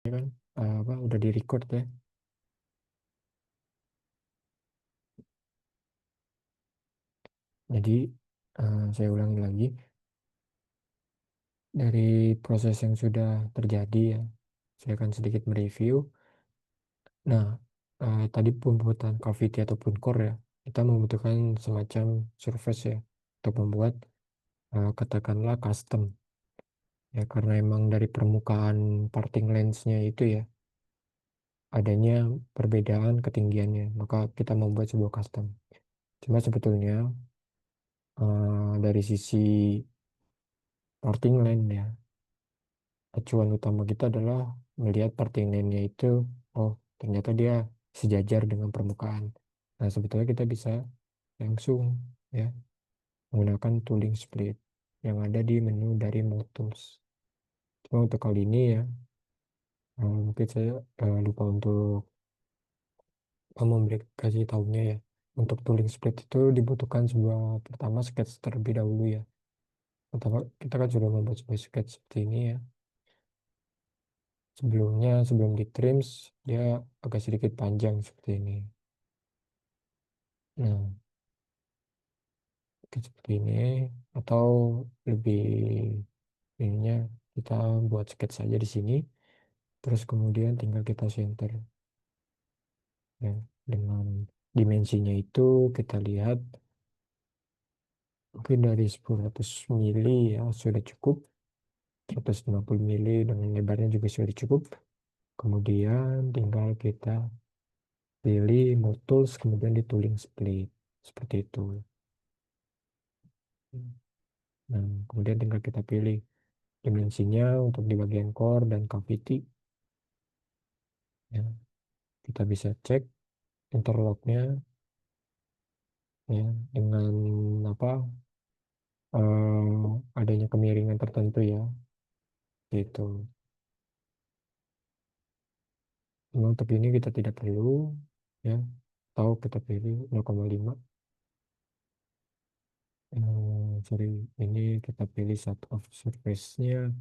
Ya kan apa udah di record ya. Jadi saya ulangi lagi dari proses yang sudah terjadi ya. Saya akan sedikit mereview. Nah, tadi pembuatan cavity ataupun core ya, kita membutuhkan semacam surface ya untuk membuat katakanlah custom ya, karena emang dari permukaan parting lensnya itu ya adanya perbedaan ketinggiannya, maka kita membuat sebuah custom. Cuma sebetulnya dari sisi parting lens ya, acuan utama kita adalah melihat parting line-nya itu, oh ternyata dia sejajar dengan permukaan. Nah sebetulnya kita bisa langsung ya menggunakan tooling split yang ada di menu dari Mode Tools. Cuma untuk kali ini ya, mungkin saya lupa untuk memberi kasih tahunya ya. Untuk tooling split itu dibutuhkan sebuah pertama sketch terlebih dahulu ya. Pertama kita kan sudah membuat sebuah sketch seperti ini ya. Sebelumnya sebelum di trims dia agak sedikit panjang seperti ini. Nah, mungkin seperti ini atau lebih ininya kita buat sketch saja di sini. Terus kemudian tinggal kita center ya dengan dimensinya itu kita lihat mungkin dari 100 mili ya sudah cukup. 150 mili dengan lebarnya juga sudah cukup. Kemudian tinggal kita pilih Mode Tools kemudian di tooling split seperti itu. Nah, kemudian tinggal kita pilih dimensinya untuk di bagian core dan cavity. Ya, kita bisa cek interlocknya ya dengan apa adanya kemiringan tertentu ya gitu. Cuma untuk ini kita tidak perlu ya tahu kita pilih 0,5. Sorry, ini kita pilih satu of surface-nya.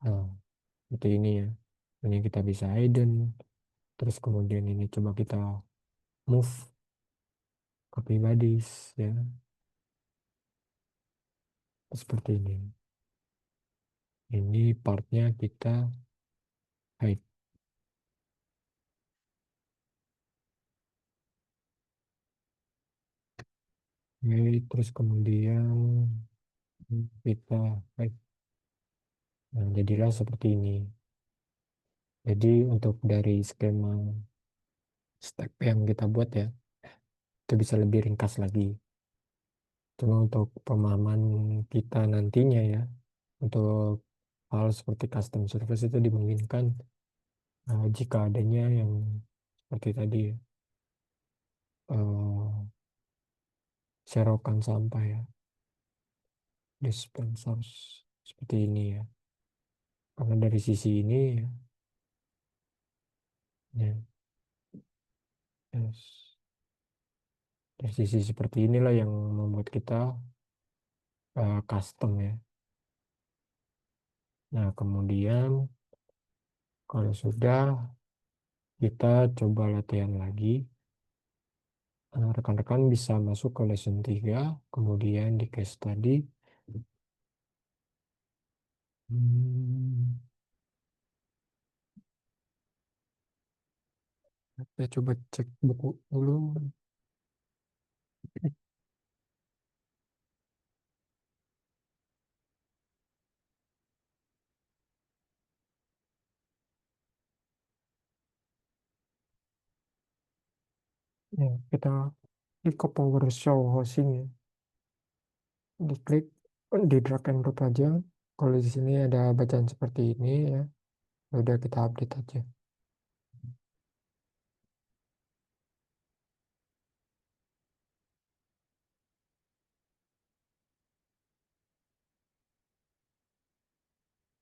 Nah, seperti ini ya. Ini kita bisa hidden. Terus kemudian ini coba kita move copy bodies ya seperti ini. Ini partnya kita hide. Oke, terus kemudian kita hide. Nah, jadilah seperti ini. Jadi untuk dari skema step yang kita buat ya, itu bisa lebih ringkas lagi. Cuma untuk pemahaman kita nantinya ya, untuk hal seperti custom service itu dimungkinkan jika adanya yang seperti tadi ya, eh, serokan sampah ya, dispensers seperti ini ya. Karena dari sisi ini ya, ya, yes. Dari sisi seperti inilah yang membuat kita custom ya. Nah, kemudian kalau sudah kita coba latihan lagi. Rekan-rekan bisa masuk ke lesson 3, kemudian di case study. Hmm, saya coba cek buku dulu. Ya, kita klik ke PowerShell hosting ya. Diklik, di drag and drop aja. Kalau di sini ada bacaan seperti ini ya, udah kita update aja.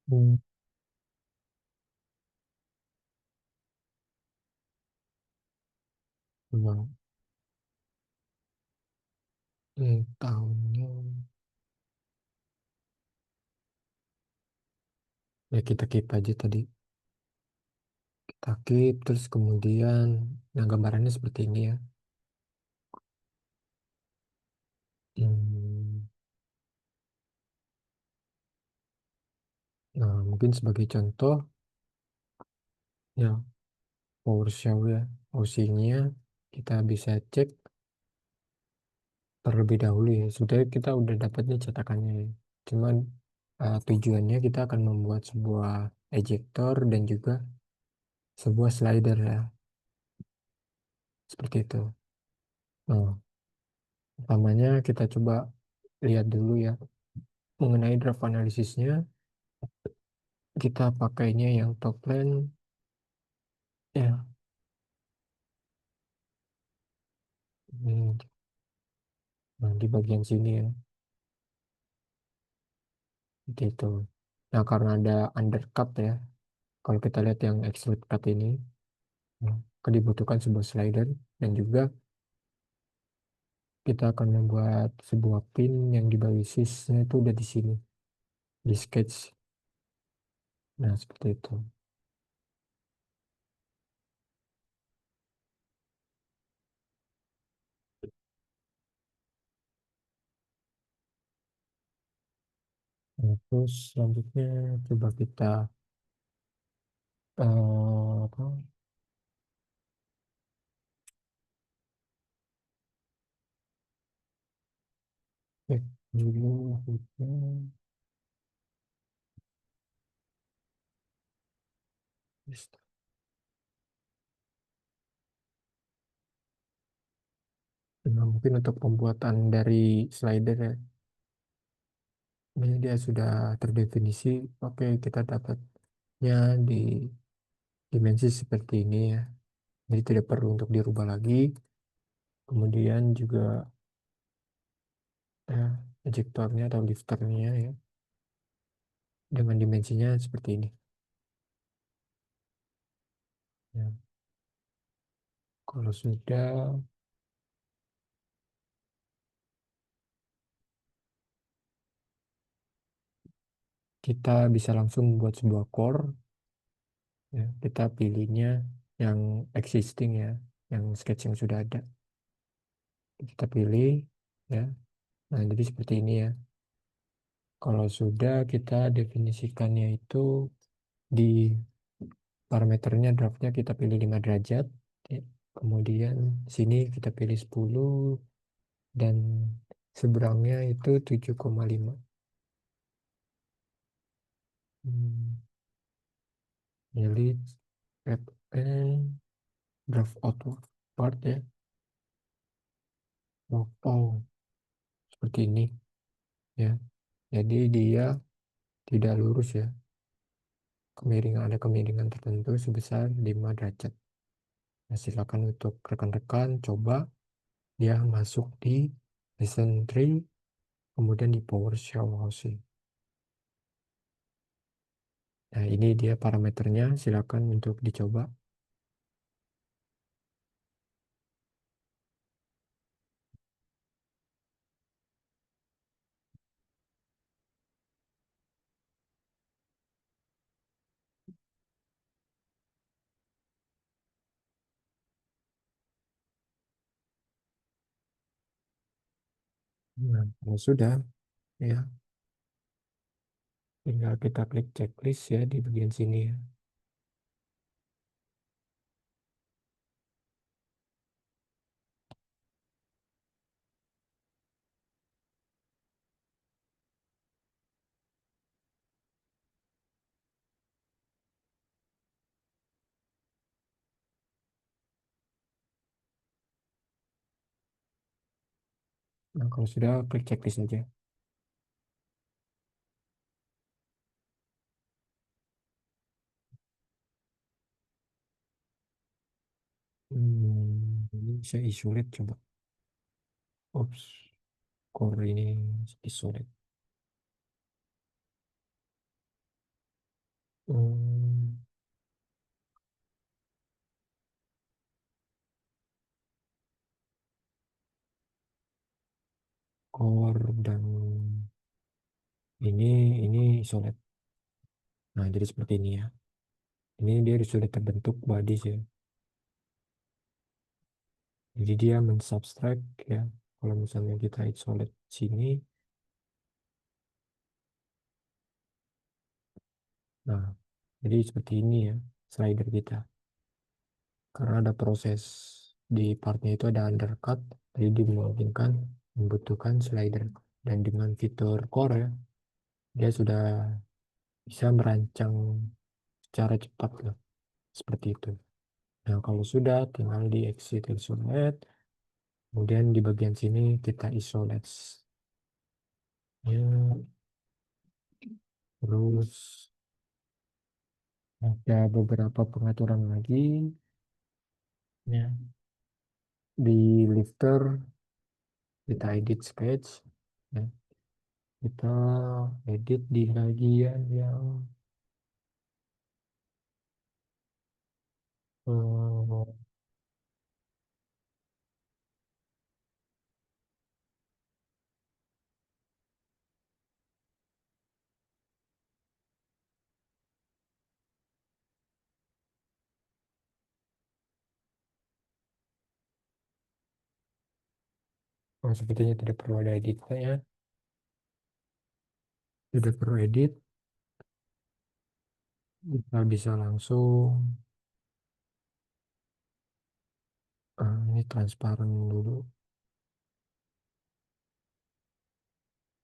Hmm. Nah, tahunnya Ya kita keep aja tadi. Kita keep terus kemudian, nah gambarannya seperti ini ya. Hmm, Nah, mungkin sebagai contoh, ya PowerShell ya, OC-nya kita bisa cek terlebih dahulu ya. Sebetulnya kita udah dapatnya cetakannya ya. Cuman tujuannya kita akan membuat sebuah ejector dan juga sebuah slider ya, seperti itu. Nah, pertamanya kita coba lihat dulu ya mengenai draft analisisnya. Kita pakainya yang top line ya. Hmm, Nah, di bagian sini ya, seperti itu. Nah, karena ada undercut ya, kalau kita lihat yang extrude cut ini, ya, dibutuhkan sebuah slider dan juga kita akan membuat sebuah pin yang di basisnya itu udah di sini, di sketch. Nah, seperti itu. Nah, terus selanjutnya coba kita apa? Cek dulu maksudnya. Nah, mungkin untuk pembuatan dari slider ya, ini dia sudah terdefinisi. Oke, kita dapatnya di dimensi seperti ini ya. Jadi tidak perlu untuk dirubah lagi. Kemudian juga ya, ejektornya atau lifternya ya dengan dimensinya seperti ini. Ya, kalau sudah kita bisa langsung buat sebuah core ya. Kita pilihnya yang existing ya, yang sketch yang sudah ada. Kita pilih ya. Nah, jadi seperti ini ya. Kalau sudah kita definisikannya itu di parameternya draftnya kita pilih 5 derajat. Ya. Kemudian sini kita pilih 10 dan seberangnya itu 7,5. Hmm, Jadi FN draft outward part ya. Oh, seperti ini ya. Jadi dia tidak lurus ya. Ada kemiringan tertentu sebesar 5 derajat. Nah, silakan untuk rekan-rekan coba dia masuk di lesson 3 kemudian di PowerShell housing. Nah, ini dia parameternya, silakan untuk dicoba. Nah, kalau sudah ya, tinggal kita klik checklist ya di bagian sini ya. Nah, kalau sudah klik checklist aja. Ini saya isolate coba. Oops, core ini isolate. Hmm, Core dan ini isolate. Nah, jadi seperti ini ya. Ini dia sudah terbentuk body ya. Jadi dia mensubtract ya. Kalau misalnya kita isolate sini, nah, jadi seperti ini ya slider kita. Karena ada proses di partnya itu ada undercut, jadi dimungkinkan membutuhkan slider. Dan dengan fitur core ya, dia sudah bisa merancang secara cepat lah, seperti itu. Nah, kalau sudah tinggal di exit isolate, kemudian di bagian sini kita isolate ya, terus ada beberapa pengaturan lagi ya. Di lifter kita edit sketch ya. Kita edit di bagian yang sepertinya tidak perlu ada editnya, tidak perlu edit, kita bisa langsung ini transparan dulu.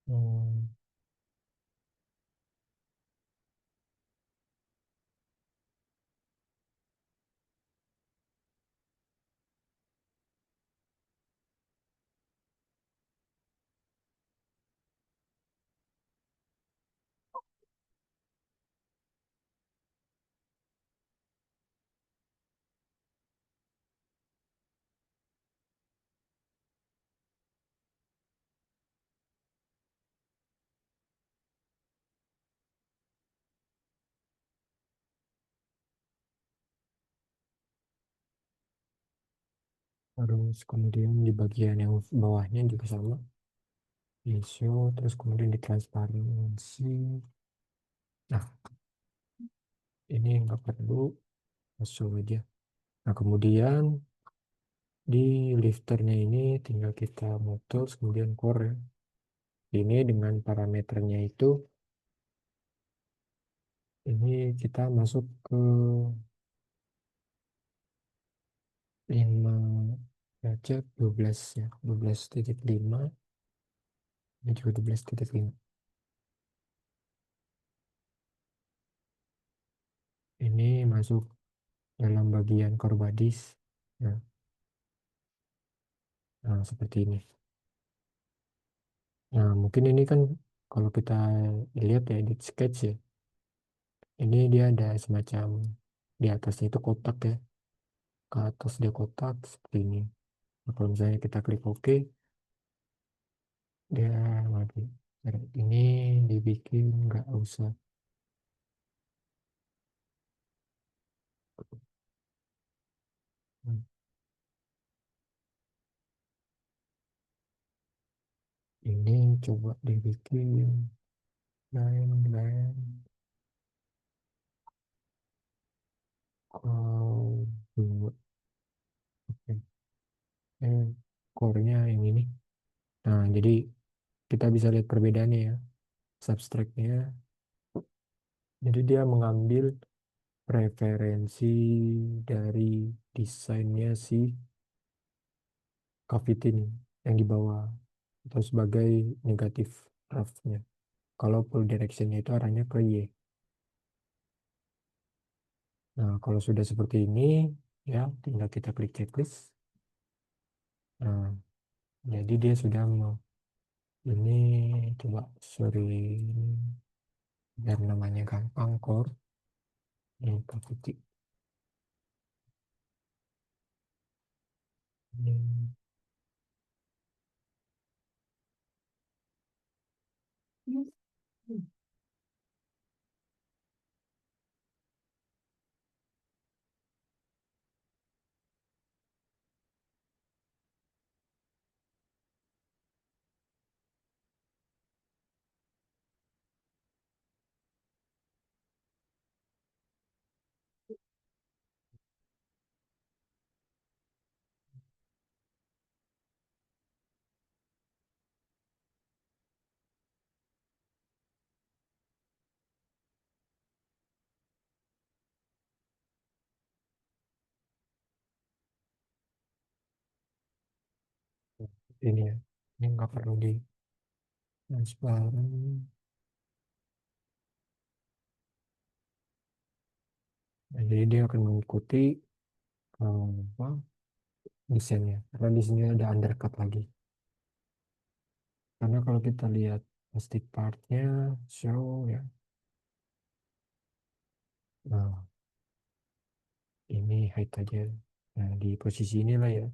Hmm, Terus kemudian di bagian yang bawahnya juga sama, iso, terus kemudian di transparansi. Nah, ini nggak perlu, masuk aja. Nah, kemudian di lifternya ini tinggal kita mutus, kemudian core. Ini dengan parameternya itu, ini kita masuk ke 5 aja, 12 ya, 12.5, ini juga 12.5. Ini masuk dalam bagian core bodies. Nah, nah, seperti ini. Nah, mungkin ini kan kalau kita lihat ya edit sketch ya, ini dia ada semacam di atasnya itu kotak ya, ke atas dia kotak seperti ini. Nah, kalau misalnya kita klik OK, dia lagi. Nah, ini dibikin nggak usah. Hmm, ini coba dibikin line kalau dua. Oke. Core-nya yang ini. Nah, jadi kita bisa lihat perbedaannya ya. Subtract-nya. Jadi dia mengambil referensi dari desainnya si Cavity nih, yang di bawah, atau sebagai negatif draftnya. Kalau full directionnya itu arahnya ke Y. Nah, kalau sudah seperti ini, ya tinggal kita klik checklist. Nah, jadi dia sudah mau ini, coba sorry biar namanya gampang core ini Cavity. Ini. ini ya. Ini nggak perlu di transparan. Nah, jadi dia akan mengikuti apa, desainnya. Karena di sini ada undercut lagi. Karena kalau kita lihat plastic partnya, show ya. Nah, ini height aja. Nah, di posisi inilah ya,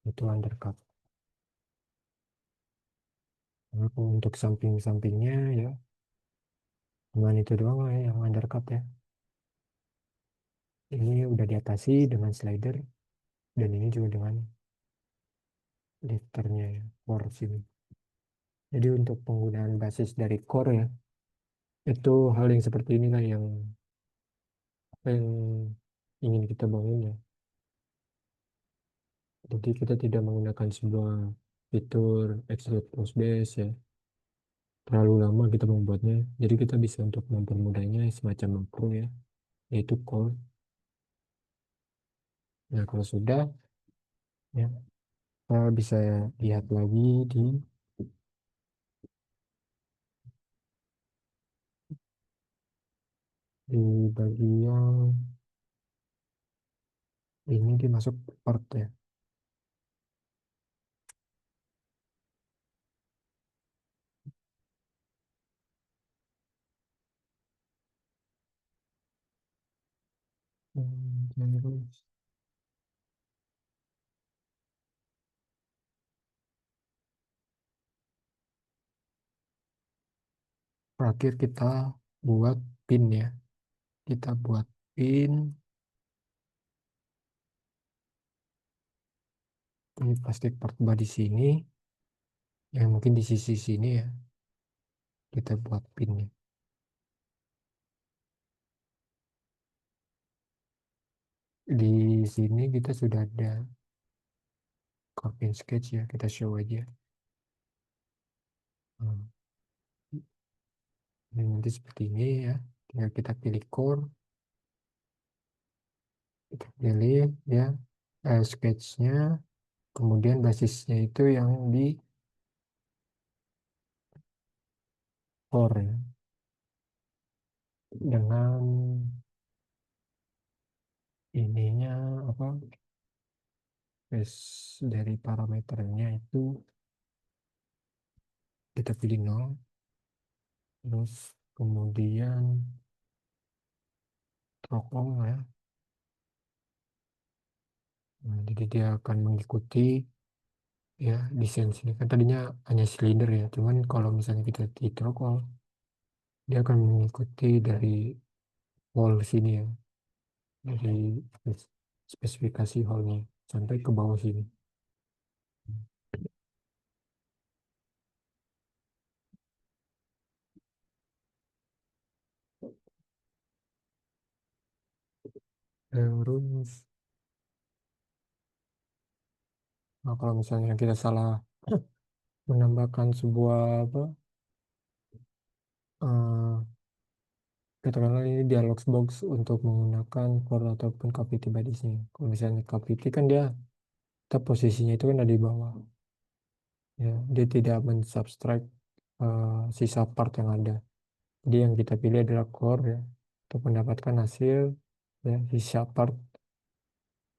itu undercut. Nah, kalau untuk samping-sampingnya ya, cuman itu doang lah ya, yang undercut ya. Ini udah diatasi dengan slider, dan ini juga dengan lifternya ya, core sini. Jadi untuk penggunaan basis dari core ya, itu hal yang seperti inilah yang apa yang ingin kita bangun ya. Jadi kita tidak menggunakan sebuah fitur extrude post base ya. Terlalu lama kita membuatnya. Jadi kita bisa untuk mempermudahnya semacam makro ya, yaitu core. Nah, kalau sudah ya, kita bisa lihat lagi di bagian ini dimasuk part ya. Terus terakhir kita buat pin ya. Kita buat pin ini plastik part body sini, yang mungkin di sisi sini ya. Kita buat pinnya. Di sini kita sudah ada core pin sketch ya. Kita show aja. Hmm. Ini nanti seperti ini ya. Tinggal kita pilih core, kita pilih ya sketchnya, kemudian basisnya itu yang di core ya. Dengan ininya apa, base dari parameternya itu kita pilih 0, terus kemudian throttle ya. Nah, jadi dia akan mengikuti ya desain sini, kan tadinya hanya silinder ya, cuman kalau misalnya kita di throttle, dia akan mengikuti dari wall sini ya, dari spesifikasi hallnya sampai ke bawah sini. Terus nah, kalau misalnya kita salah menambahkan sebuah apa, eh, katakanlah ini dialog box untuk menggunakan core ataupun cavity bodiesnya. Kalau misalnya cavity kan dia tetap posisinya itu kan ada di bawah ya, dia tidak mensubtract sisa part yang ada. Jadi yang kita pilih adalah core ya, untuk mendapatkan hasil ya sisa part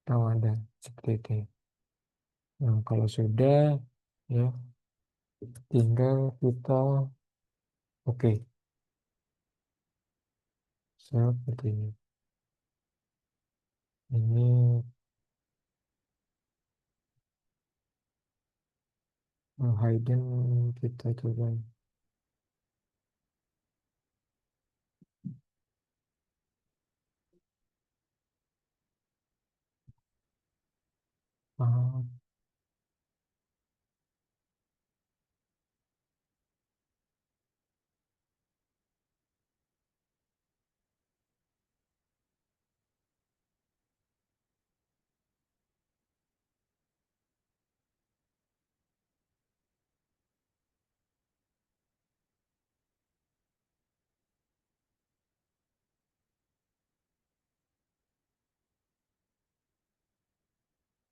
yang ada seperti itu. Nah, kalau sudah ya, tinggal kita oke, seperti ini. Ini hidden kita coba. Ah,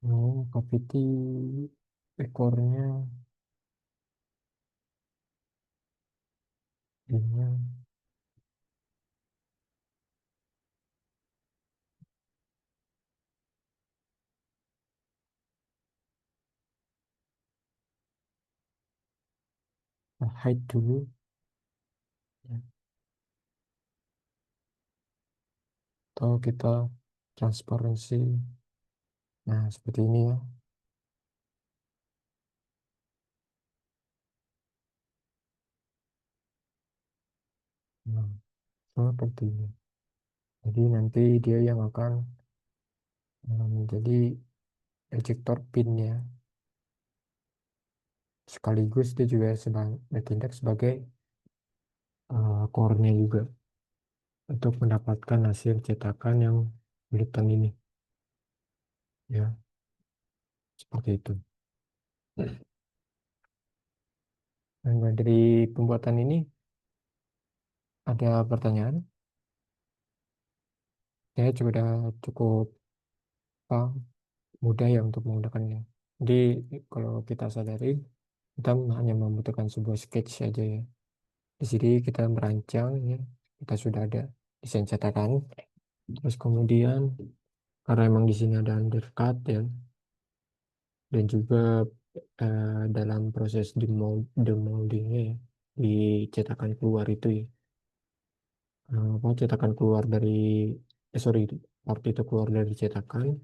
Oh, cavity ekornya ini height dulu ya. Atau kita transparansi. Nah, seperti ini ya. Nah, seperti ini. Jadi nanti dia yang akan menjadi ejector pin ya. Sekaligus dia juga sedang bertindak sebagai core-nya juga untuk mendapatkan hasil cetakan yang buletan ini. Ya, seperti itu. Nah, dari pembuatan ini ada pertanyaan? Saya juga udah cukup apa, mudah ya untuk menggunakannya. Jadi kalau kita sadari, kita hanya membutuhkan sebuah sketch saja ya. Di sini kita merancang ya, kita sudah ada desain cetakan. Terus kemudian karena emang di sini ada undercut ya, dan juga dalam proses demoldingnya ya, di cetakan keluar itu ya, apa cetakan keluar dari sorry, part itu keluar dari cetakan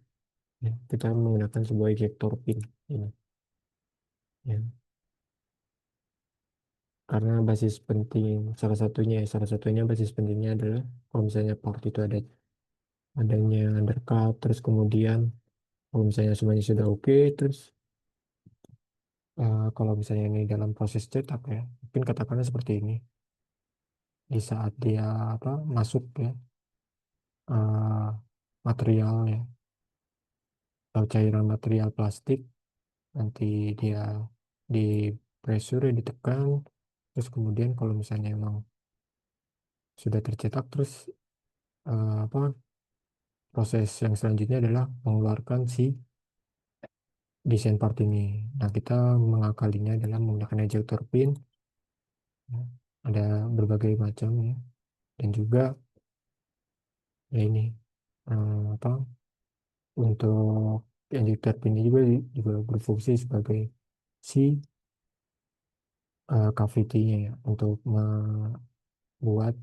ya, kita menggunakan sebuah ejector pin ini ya, karena basis penting salah satunya basis pentingnya adalah kalau misalnya part itu adanya undercut, terus kemudian kalau misalnya semuanya sudah oke, terus kalau misalnya ini dalam proses cetak ya, mungkin katakanlah seperti ini, di saat dia apa masuk ya, eh, material ya, atau cairan material plastik, nanti dia di pressure ya, ditekan, terus kemudian kalau misalnya emang sudah tercetak, terus apa proses yang selanjutnya adalah mengeluarkan si desain part ini. Nah, kita mengakalinya adalah menggunakan ejector pin ya. Ada berbagai macam ya, dan juga ya ini apa untuk ejector pin ini juga berfungsi sebagai si cavity-nya ya, untuk membuat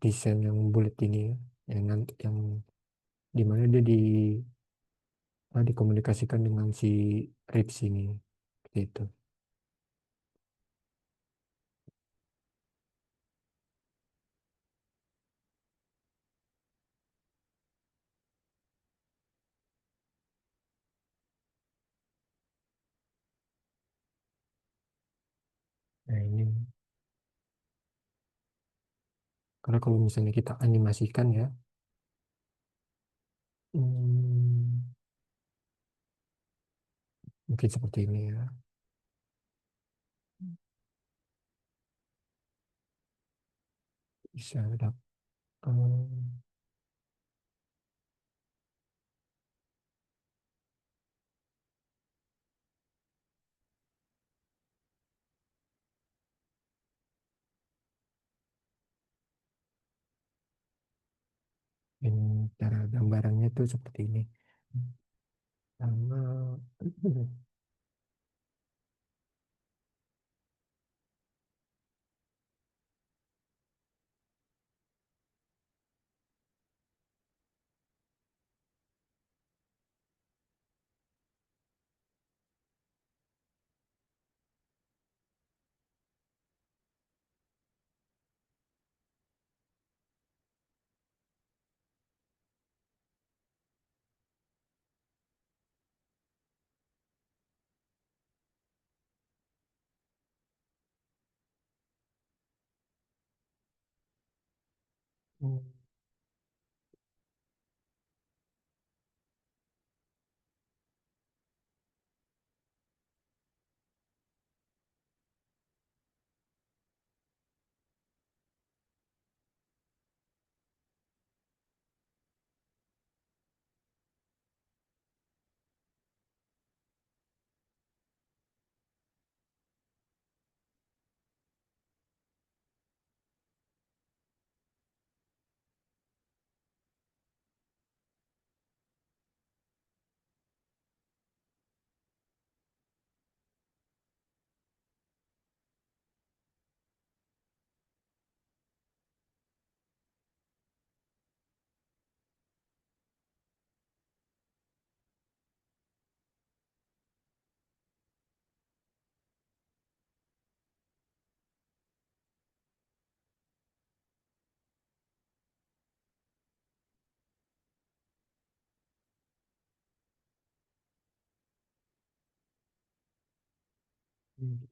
desain yang bulat ini ya, yang nanti yang dimana dia dikomunikasikan dengan si ribs ini gitu. Nah ini karena kalau misalnya kita animasikan ya, hmm, mungkin seperti ini ya, bisa ada ini cara gambarannya tuh seperti ini. Sama Jadi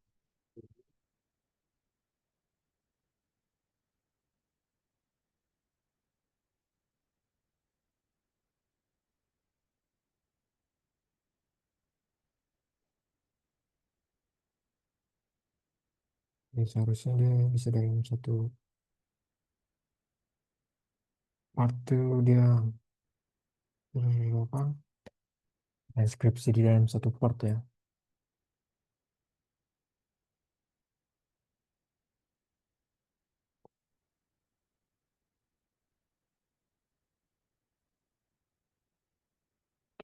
seharusnya dia bisa dalam satu part tuh dia apa transkripsi di dalam satu part ya.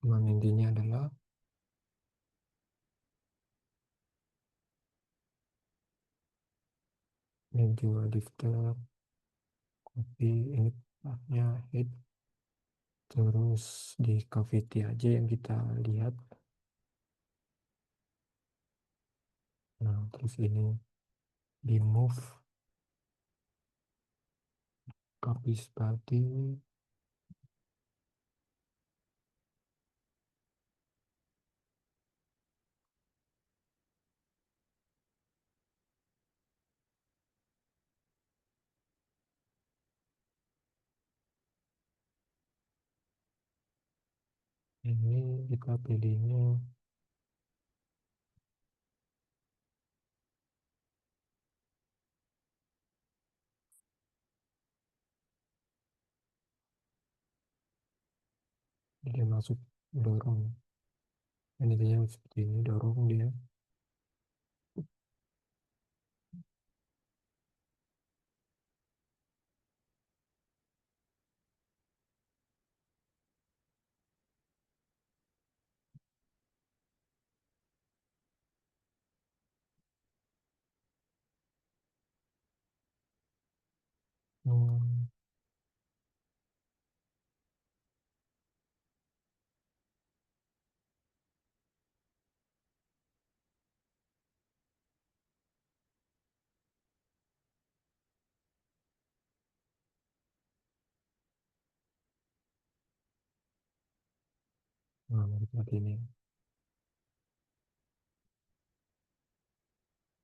Cuman intinya adalah ini juga lifter copy ini partnya head, terus di cavity aja yang kita lihat. Nah terus ini di move copy seperti ini kita pilihnya dia masuk dorong. Ini dia seperti ini dorong dia. Hmm, nah, seperti ini.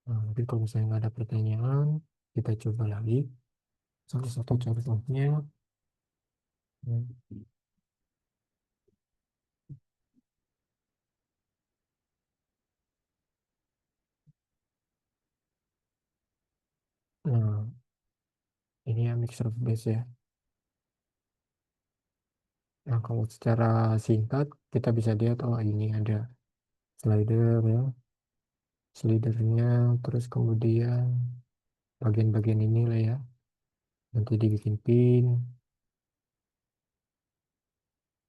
Nah, nanti kalau misalnya nggak ada pertanyaan, kita coba lagi. Salah satu contohnya, hmm, nah ini ya mixer base ya. Nah kalau secara singkat kita bisa lihat oh ini ada slider ya, slidernya, terus kemudian bagian-bagian ini lah ya, nanti dibikin pin,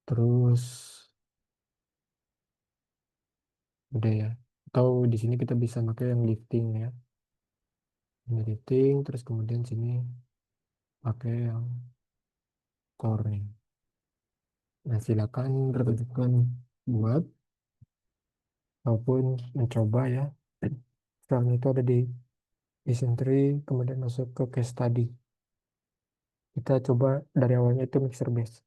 terus udah ya. Atau di sini kita bisa pakai yang lifting ya, ini lifting, terus kemudian sini pakai yang core nih. Nah silakan bertujuan buat maupun mencoba ya. Sekarang itu ada di Eccentric, kemudian masuk ke case study. Kita coba dari awalnya itu mixer base.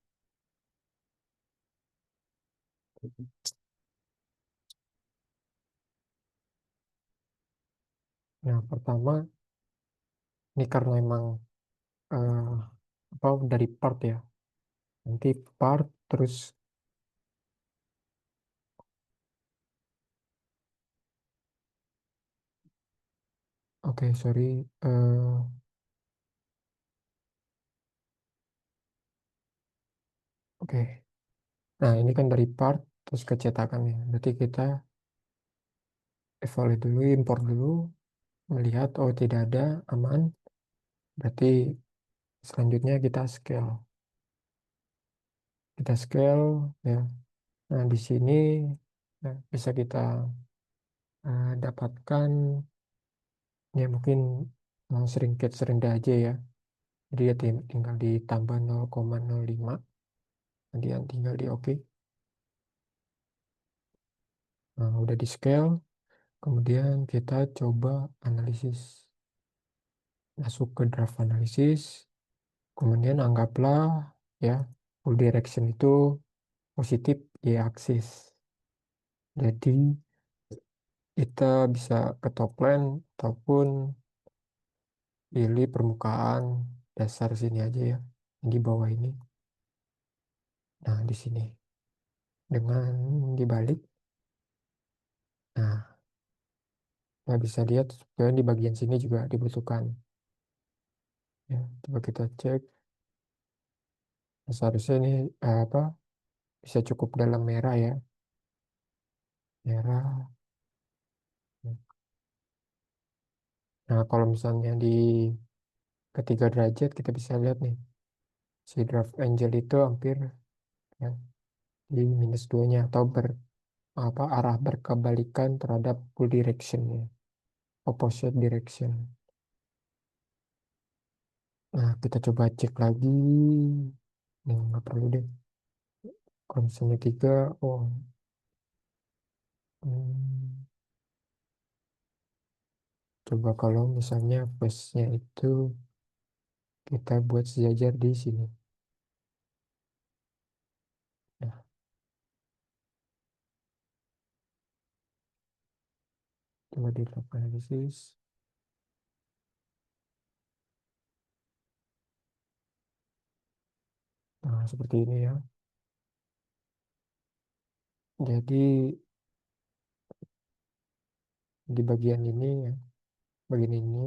Nah, pertama, ini karena emang eh, apa dari part ya. Nanti part, terus, oke, sorry. Oke, nah ini kan dari part, terus kecetakan ya. Berarti kita evaluate dulu, import dulu, melihat, oh tidak ada, aman. Berarti selanjutnya kita scale. Kita scale, ya. Nah, di sini ya, bisa kita dapatkan ya mungkin seringkit aja ya. Jadi ya tinggal ditambah 0,05, kemudian tinggal di oke. Nah, udah di scale, kemudian kita coba analisis. Masuk ke draft analisis, kemudian anggaplah ya full direction itu positif y aksis. Jadi Kita bisa ke topline ataupun pilih permukaan dasar sini aja ya. Di bawah ini. Nah, di sini. Dengan dibalik. Nah, kita bisa lihat supaya di bagian sini juga dibutuhkan. Ya, coba kita cek. Nah, seharusnya ini apa bisa cukup dalam merah ya. Merah. Nah, kalau misalnya di ketiga derajat kita bisa lihat nih. Si draft angle itu hampir ya, di minus 2-nya atau arah berkebalikan terhadap full direction ya. Opposite direction. Nah, kita coba cek lagi. Nah, nggak perlu deh. Kalau misalnya 3, oh, hmm, coba kalau misalnya face-nya itu kita buat sejajar di sini. Nah, coba di log analysis. Nah, seperti ini ya. Jadi di bagian ini ya, bagian ini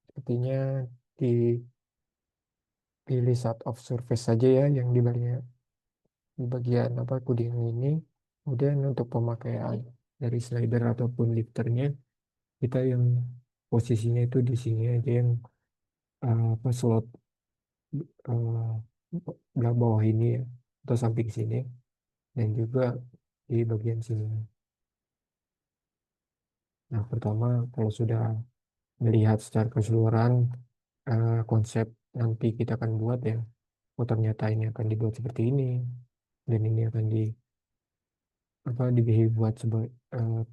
sepertinya dipilih side of surface saja ya yang di bagian apa kuding ini. Kemudian untuk pemakaian dari slider ataupun lifternya kita yang posisinya itu di sini aja yang apa slot belah bawah ini ya atau samping sini dan juga di bagian sini. Nah, pertama kalau sudah melihat secara keseluruhan konsep nanti kita akan buat ya, oh ternyata ini akan dibuat seperti ini dan ini akan dibuat sebagai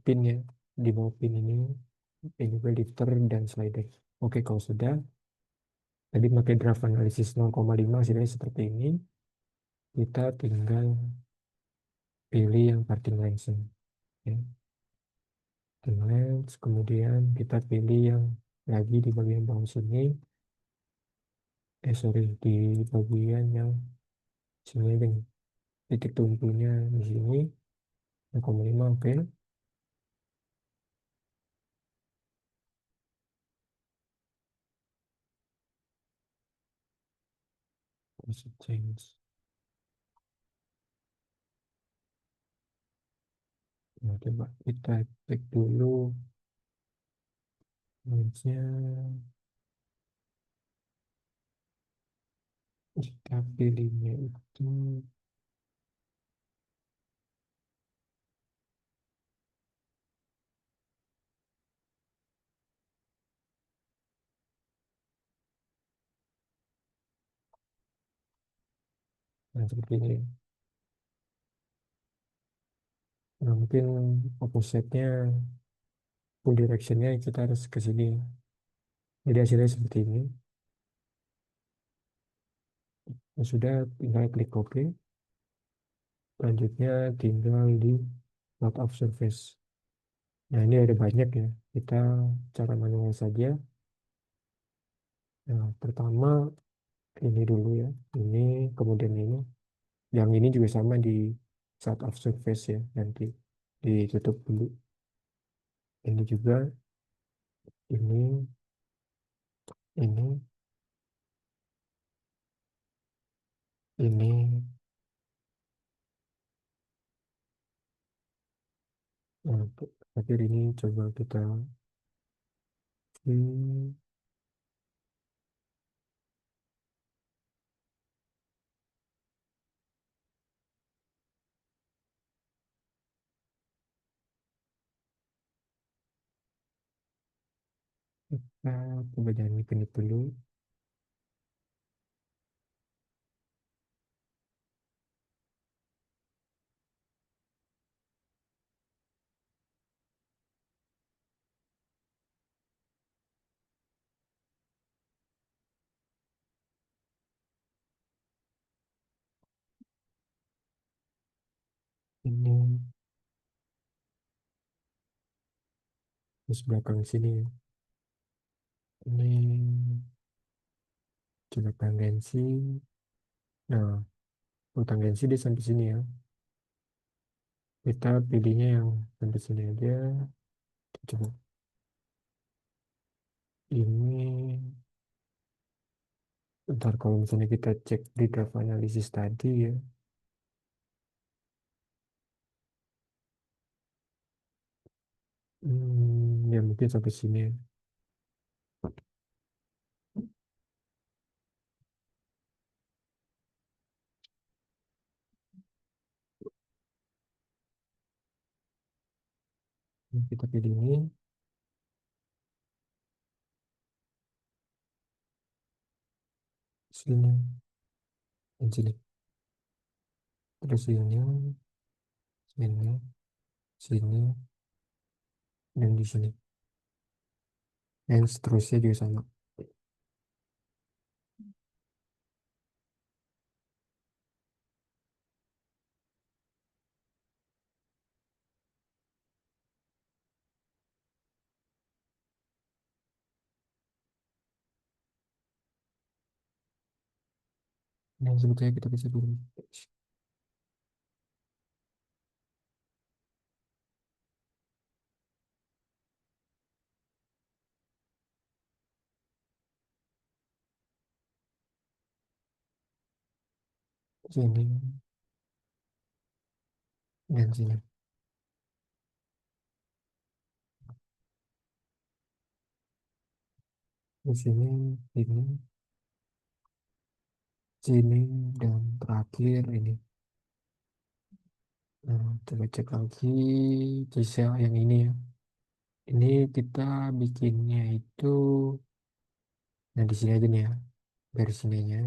pin ya di bawah pin ini dan juga lifter dan slider. Oke, kalau sudah tadi pakai draft analisis 0,5 hasilnya seperti ini, kita tinggal pilih yang parting length ya. Parting length, kemudian kita pilih yang lagi di bagian bawah sini, sorry, di bagian yang sini dengan titik tumpunya di sini 0,5. Oke. Terus change. Nah, coba kita cek dulu length-nya. Kita pilihnya itu nah, seperti ini. Nah, mungkin opposite-nya full direction-nya kita harus ke sini. Jadi hasilnya seperti ini. Nah, sudah tinggal klik OK. Selanjutnya tinggal di load of surface. Nah, ini ada banyak ya. Kita cara manual saja. Nah, pertama ini dulu ya. Ini, kemudian ini. Yang ini juga sama di side of surface ya. Nanti ditutup dulu. Ini juga, ini, ini. Nah, terakhir ini coba hmm, kita coba jangan genit dulu. Ini terus belakang sini ya. Ini coba tangensi. Nah, untuk tangensi dia sampai sini ya. Kita pilihnya yang sampai sini aja. Coba ini. Ntar kalau misalnya kita cek di graph analisis tadi ya. Ya mungkin sampai sini ya. Ini kita pilih ini. Sini. Dan sini. Terus ini. Sini. Sini. Dan di sini. Dan seterusnya juga sama. Dan sebetulnya kita bisa dulu. Sini. Dan sini. Di sini. Ini. Sini. Dan terakhir ini. Nah, coba cek lagi Gisel yang ini ya. Ini kita bikinnya itu, nah di sini aja nih ya, dari sininya.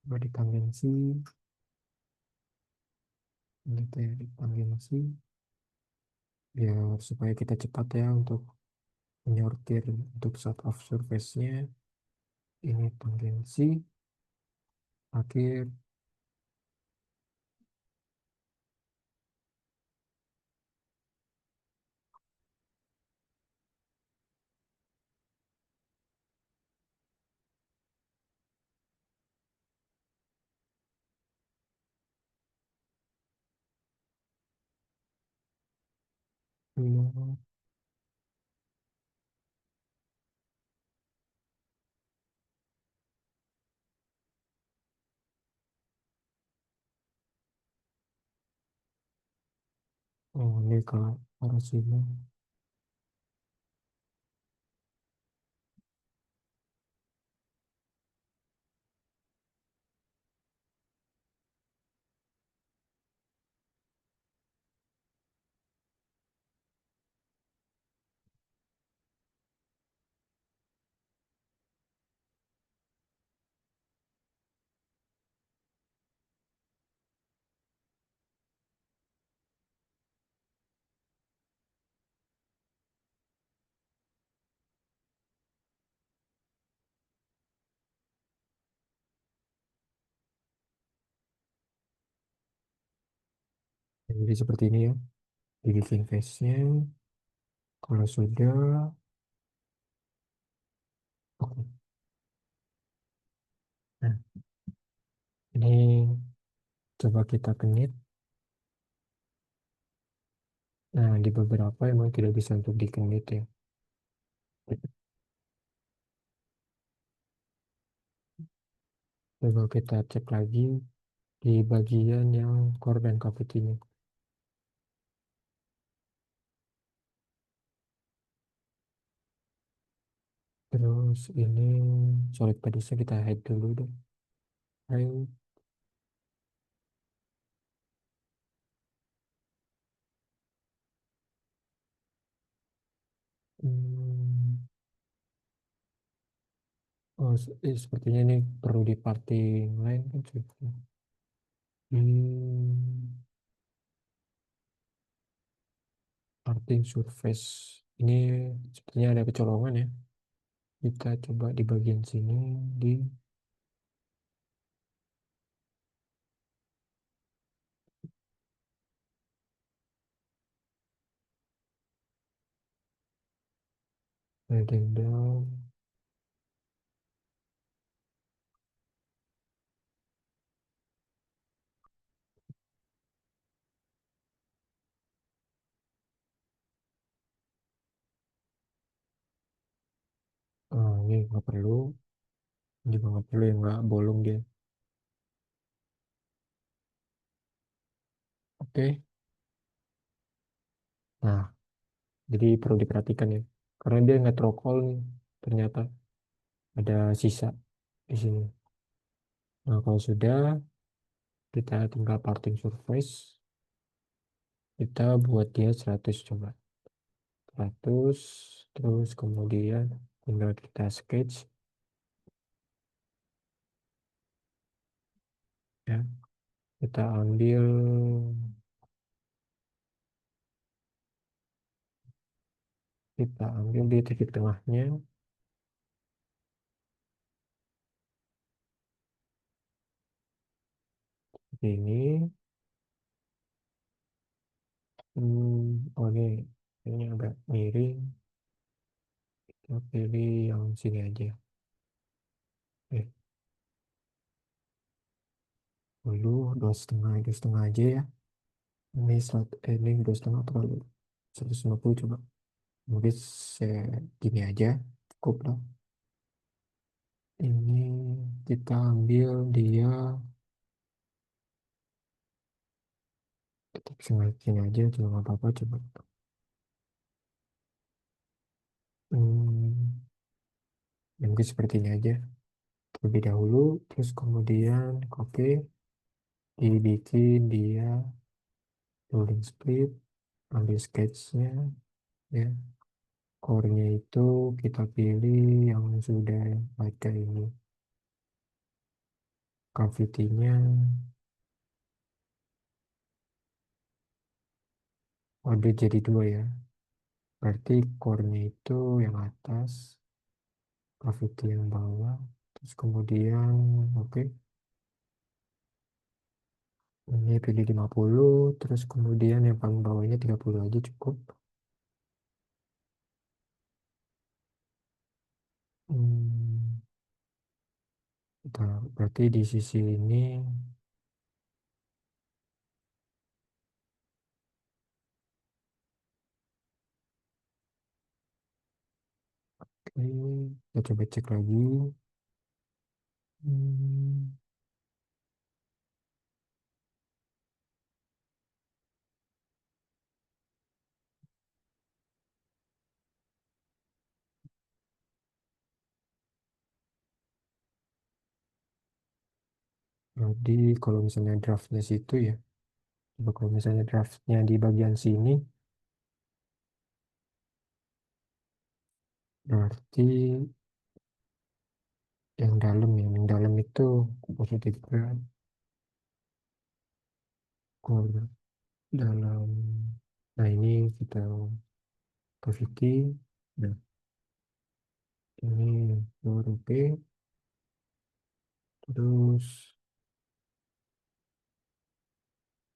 Coba di tangensi, gitu ya, di tangensi, biar supaya kita cepat ya untuk menyortir untuk set of surface-nya. Ini tangensi, akhir, ini, oh ini ke arah sini. Jadi seperti ini ya, dibikin face-nya. Kalau sudah, oke. Nah, ini coba kita kenit. Nah, di beberapa emang tidak bisa untuk dikenit ya. Coba kita cek lagi di bagian yang core dan kaput ini. Terus ini solid pedesnya kita hide dulu deh. Hide. Hmm, oh sepertinya ini perlu di parting lain kan sepertinya. Hmm, parting surface. Ini sepertinya ada kecolongan ya. Kita coba di bagian sini di padding down. Ini nggak perlu. Ini juga nggak perlu yang nggak bolong dia. Oke. Nah, jadi perlu diperhatikan ya. Karena dia nggak trokol nih. Ternyata ada sisa di sini. Nah, kalau sudah, kita tinggal parting surface. Kita buat dia 100 coba. 100, terus kemudian tinggal kita sketch ya. Kita ambil kita ambil di titik tengahnya seperti ini. Oh ini agak miring. Kita pilih yang sini aja. Eh, dulu 2,5 aja ya. Ini 2,5 terlalu 150 coba. Mungkin segini aja cukup lah. Ini kita ambil dia tetap sini aja juga nggak apa-apa coba. Hmm, ya mungkin seperti ini aja terlebih dahulu, terus kemudian copy, dibikin dia rolling split, ambil sketchnya ya. Core-nya itu kita pilih yang sudah ada ini, cavity-nya udah jadi dua ya. Berarti core-nya itu yang atas, cavity yang bawah, terus kemudian oke. Ini pilih 50, terus kemudian yang paling bawahnya 30 aja cukup. Hmm, berarti di sisi ini, oke, kita coba cek lagi. Hmm, jadi kalau misalnya draftnya situ ya, coba kalau misalnya draftnya di bagian sini, berarti yang dalam itu positif berat, kalau dalam, nah ini kita cavity, nah ini huruf P, terus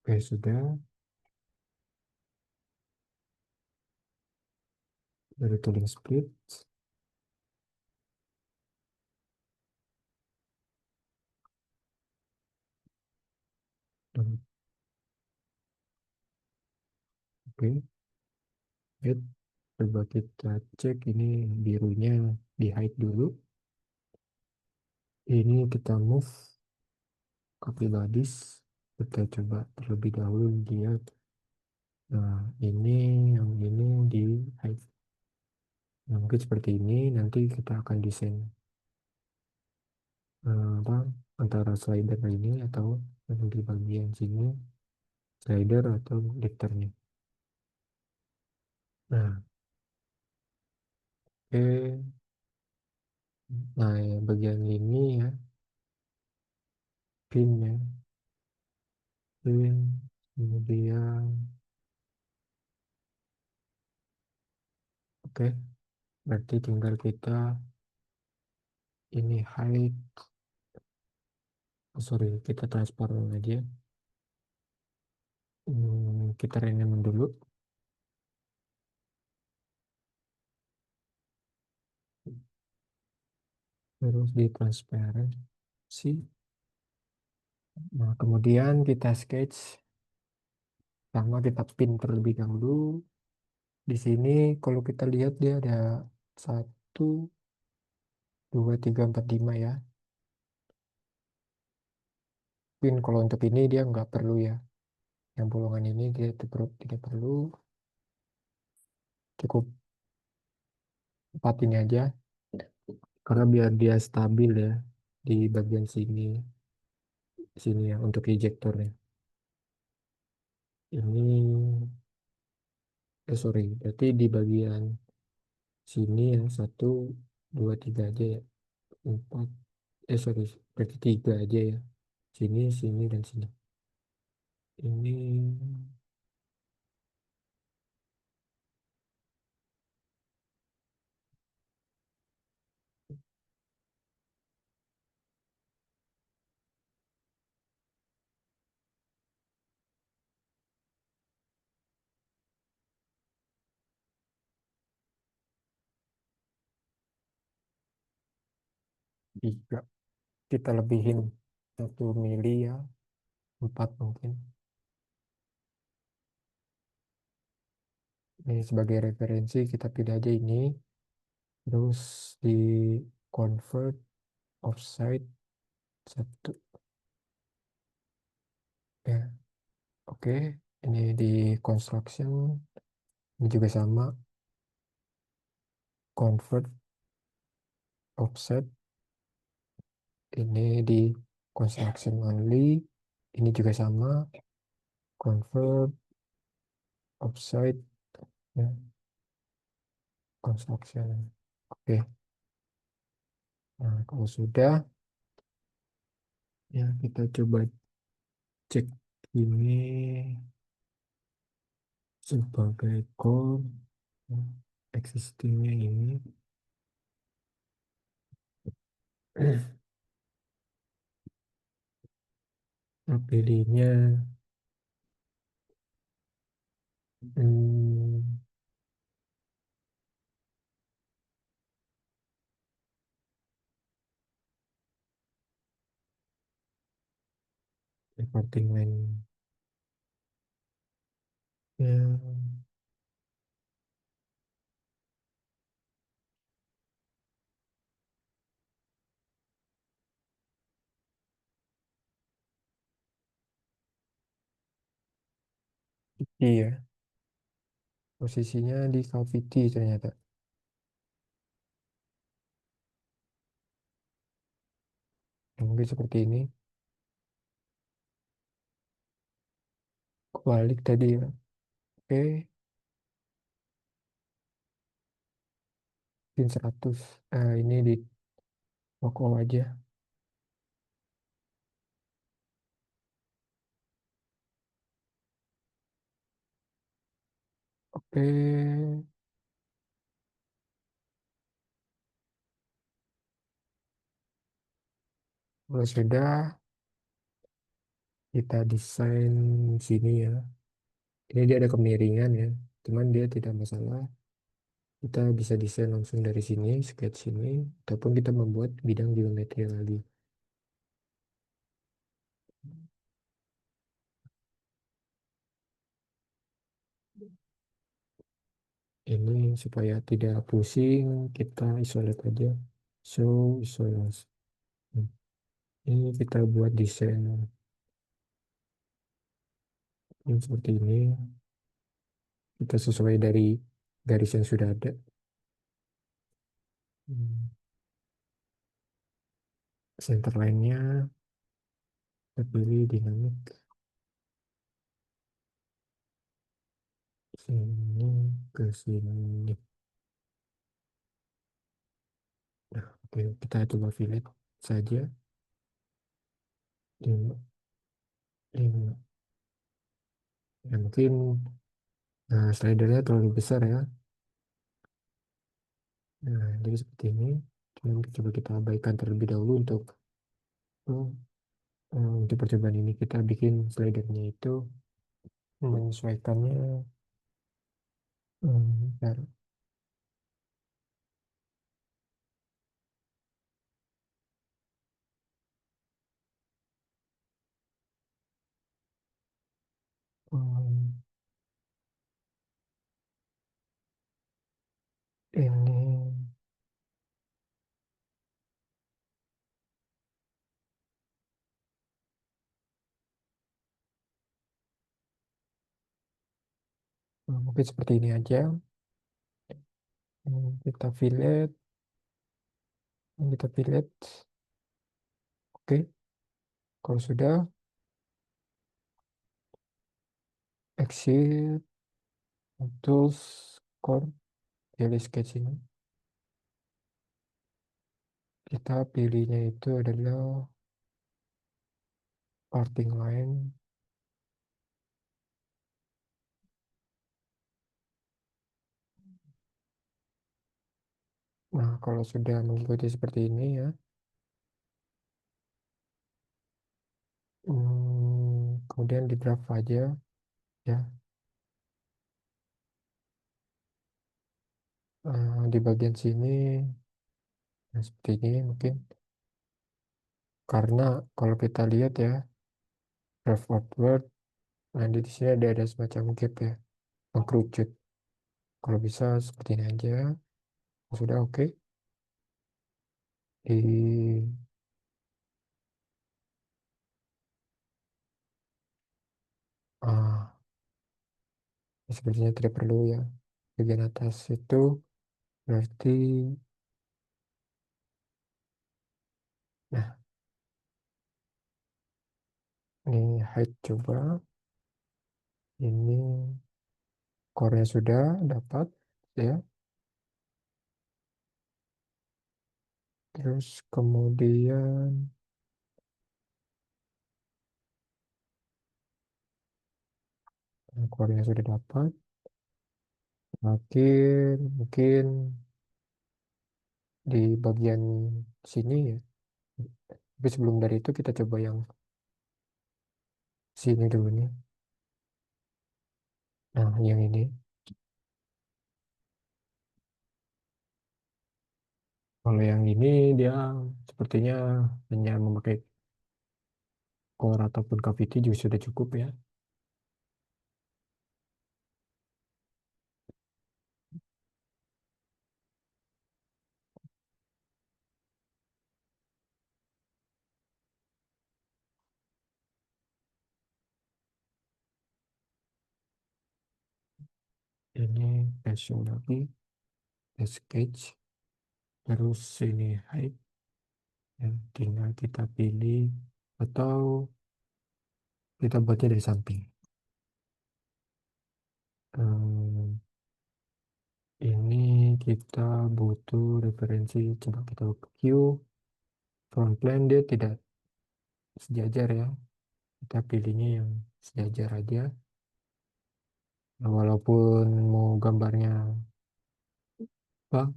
sudah dari tooling split, dan oke, lihat. Coba kita cek ini birunya di hide dulu. Ini kita move copy bodies. Kita coba terlebih dahulu lihat. Nah, ini yang ini di hide. Nah, mungkin seperti ini. Nanti kita akan desain apa antara slider ini atau yang di bagian sini slider atau lifternya. Nah, oke. Nah, ya, bagian ini ya, pin ya, pin, kemudian, oke, berarti tinggal kita ini height, oh, sorry, kita transparan aja. Kita rename dulu, terus di transparent sih. Nah, kemudian kita sketch, sama kita pin terlebih dahulu. Di sini kalau kita lihat dia ada 1, 2, 3, 4, 5 ya. Pin kalau untuk ini dia nggak perlu ya. Yang bolongan ini dia tidak perlu. Cukup 4 ini aja. Karena biar dia stabil ya di bagian sini. Sini ya untuk ejectornya. Ini, sorry. Berarti di bagian sini ya. 1, 2, 3 aja ya. 4. Sorry. Berarti 3 aja ya. Sini, sini, dan sini. Ini 3. Kita lebihin 1 mili ya. 4 mungkin. Ini sebagai referensi kita pilih aja ini. Terus di convert offset 1 ya. Oke, ini di construction ini juga sama, convert offset ini di construction only, ini juga sama, convert offset ya, construction. Oke, nah kalau sudah ya kita coba cek ini sebagai core ya, existingnya ini. Pilihnya hmm, reporting line ya, iya, posisinya di cavity ternyata. Mungkin seperti ini. Kebalik tadi ya. Oke, pin 100. Ini di toko aja. Oke, kalau sudah kita desain sini ya. Ini dia ada kemiringan ya. Cuman dia tidak masalah. Kita bisa desain langsung dari sini, sketch sini, ataupun kita membuat bidang geometri lagi. Ini supaya tidak pusing, kita isolate aja. So, isolate. Ini kita buat desain yang seperti ini. Kita sesuai dari garis yang sudah ada. Hmm, Center line-nya kita pilih dinamik. Sini ke sini. Oke, kita coba fillet saja. 5. Ya, mungkin slidernya terlalu besar ya. Nah, jadi seperti ini. Cuman coba kita abaikan terlebih dahulu eh, untuk percobaan ini kita bikin slidernya itu menyesuaikannya. Bentar. Hmm, ini mungkin seperti ini aja. Kita fillet, kita fillet. Oke, kalau sudah exit tools core pilih sketch ini. Kita pilihnya itu adalah parting line. Nah, kalau sudah mengikuti seperti ini ya, kemudian di draft aja ya. Di bagian sini, nah seperti ini mungkin. Karena kalau kita lihat ya, draft outward, nah di sini ada semacam gap ya, mengkerucut. Kalau bisa seperti ini aja. Sudah oke. Di ah, sepertinya tidak perlu ya. Bagian atas itu berarti, nah ini height coba. Ini core-nya sudah dapat ya. Terus kemudian core-nya sudah dapat. Mungkin di bagian sini ya. Tapi sebelum dari itu kita coba yang sini dulu nih. Nah, yang ini. Kalau yang ini dia sepertinya hanya memakai core ataupun cavity juga sudah cukup ya. Ini pensil lagi, sketch, terus ini height. Ya, tinggal kita pilih atau kita buatnya dari samping. Hmm, ini kita butuh referensi, coba kita ke Q, front plan dia tidak sejajar ya, kita pilihnya yang sejajar aja. Nah, walaupun mau gambarnya apa,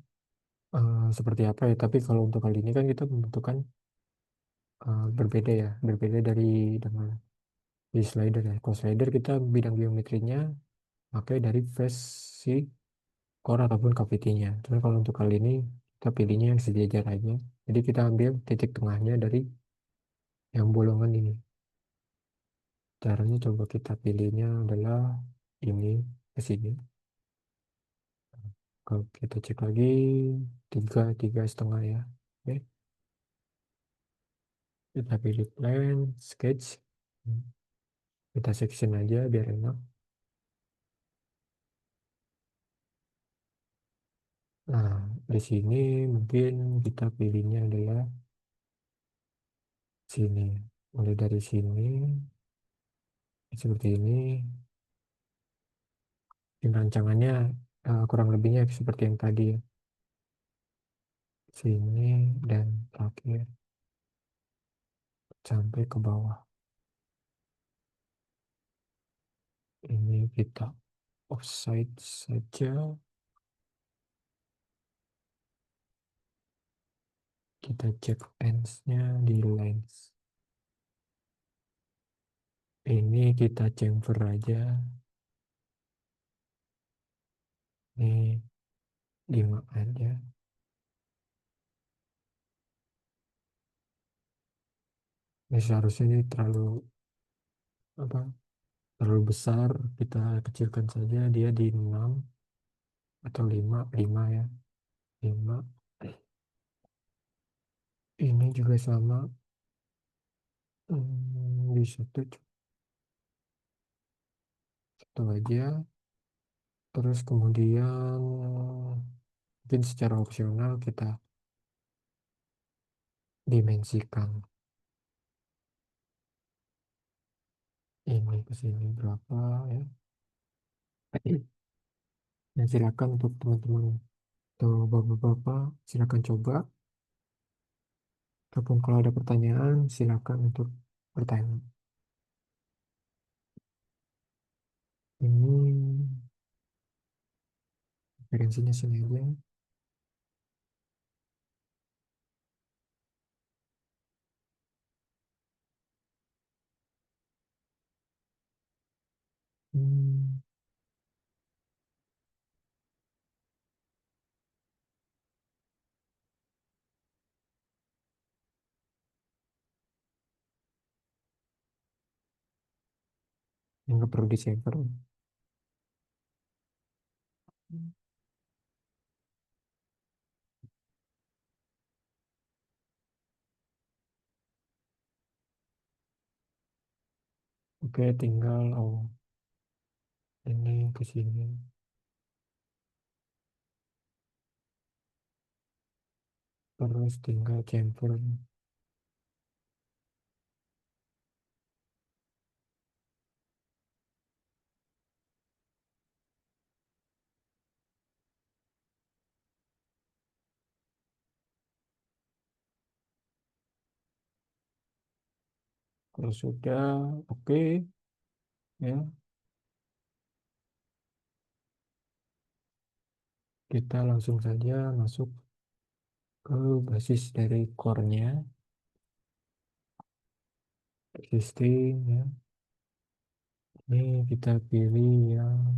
seperti apa ya, tapi kalau untuk kali ini kan kita membutuhkan berbeda ya, berbeda dengan di slider ya. Kalau slider kita bidang geometrinya pakai dari face si core ataupun cavity-nya. Cuman kalau untuk kali ini kita pilihnya yang sejajar aja. Jadi kita ambil titik tengahnya dari yang bolongan ini. Caranya coba kita pilihnya adalah ini ke sini. Kalau kita cek lagi tiga tiga setengah ya. Oke, kita pilih plan, sketch. Kita section aja biar enak. Nah, di sini mungkin kita pilihnya adalah sini. Mulai dari sini seperti ini. Rancangannya kurang lebihnya seperti yang tadi ya. sini, dan terakhir sampai ke bawah. Ini kita offside saja. Kita cek ends-nya di lens. Ini kita chamfer aja. Ini 5 aja. Ini seharusnya ini terlalu apa? Terlalu besar. Kita kecilkan saja dia di 6 atau 5, 5 ya. 5. Ini juga sama. Di satu aja. Terus kemudian mungkin secara opsional kita dimensikan ini ke sini berapa ya. Dan silakan untuk teman-teman atau bapak-bapak silakan coba. Ataupun kalau ada pertanyaan silakan untuk bertanya. Ini referensinya sini aja. Hmm, yang nggak perlu di saver. Oke, tinggal ini ke sini. Terus tinggal chamfer. Kalau sudah oke ya, kita langsung saja masuk ke basis dari core-nya, existing ya. Ini kita pilih yang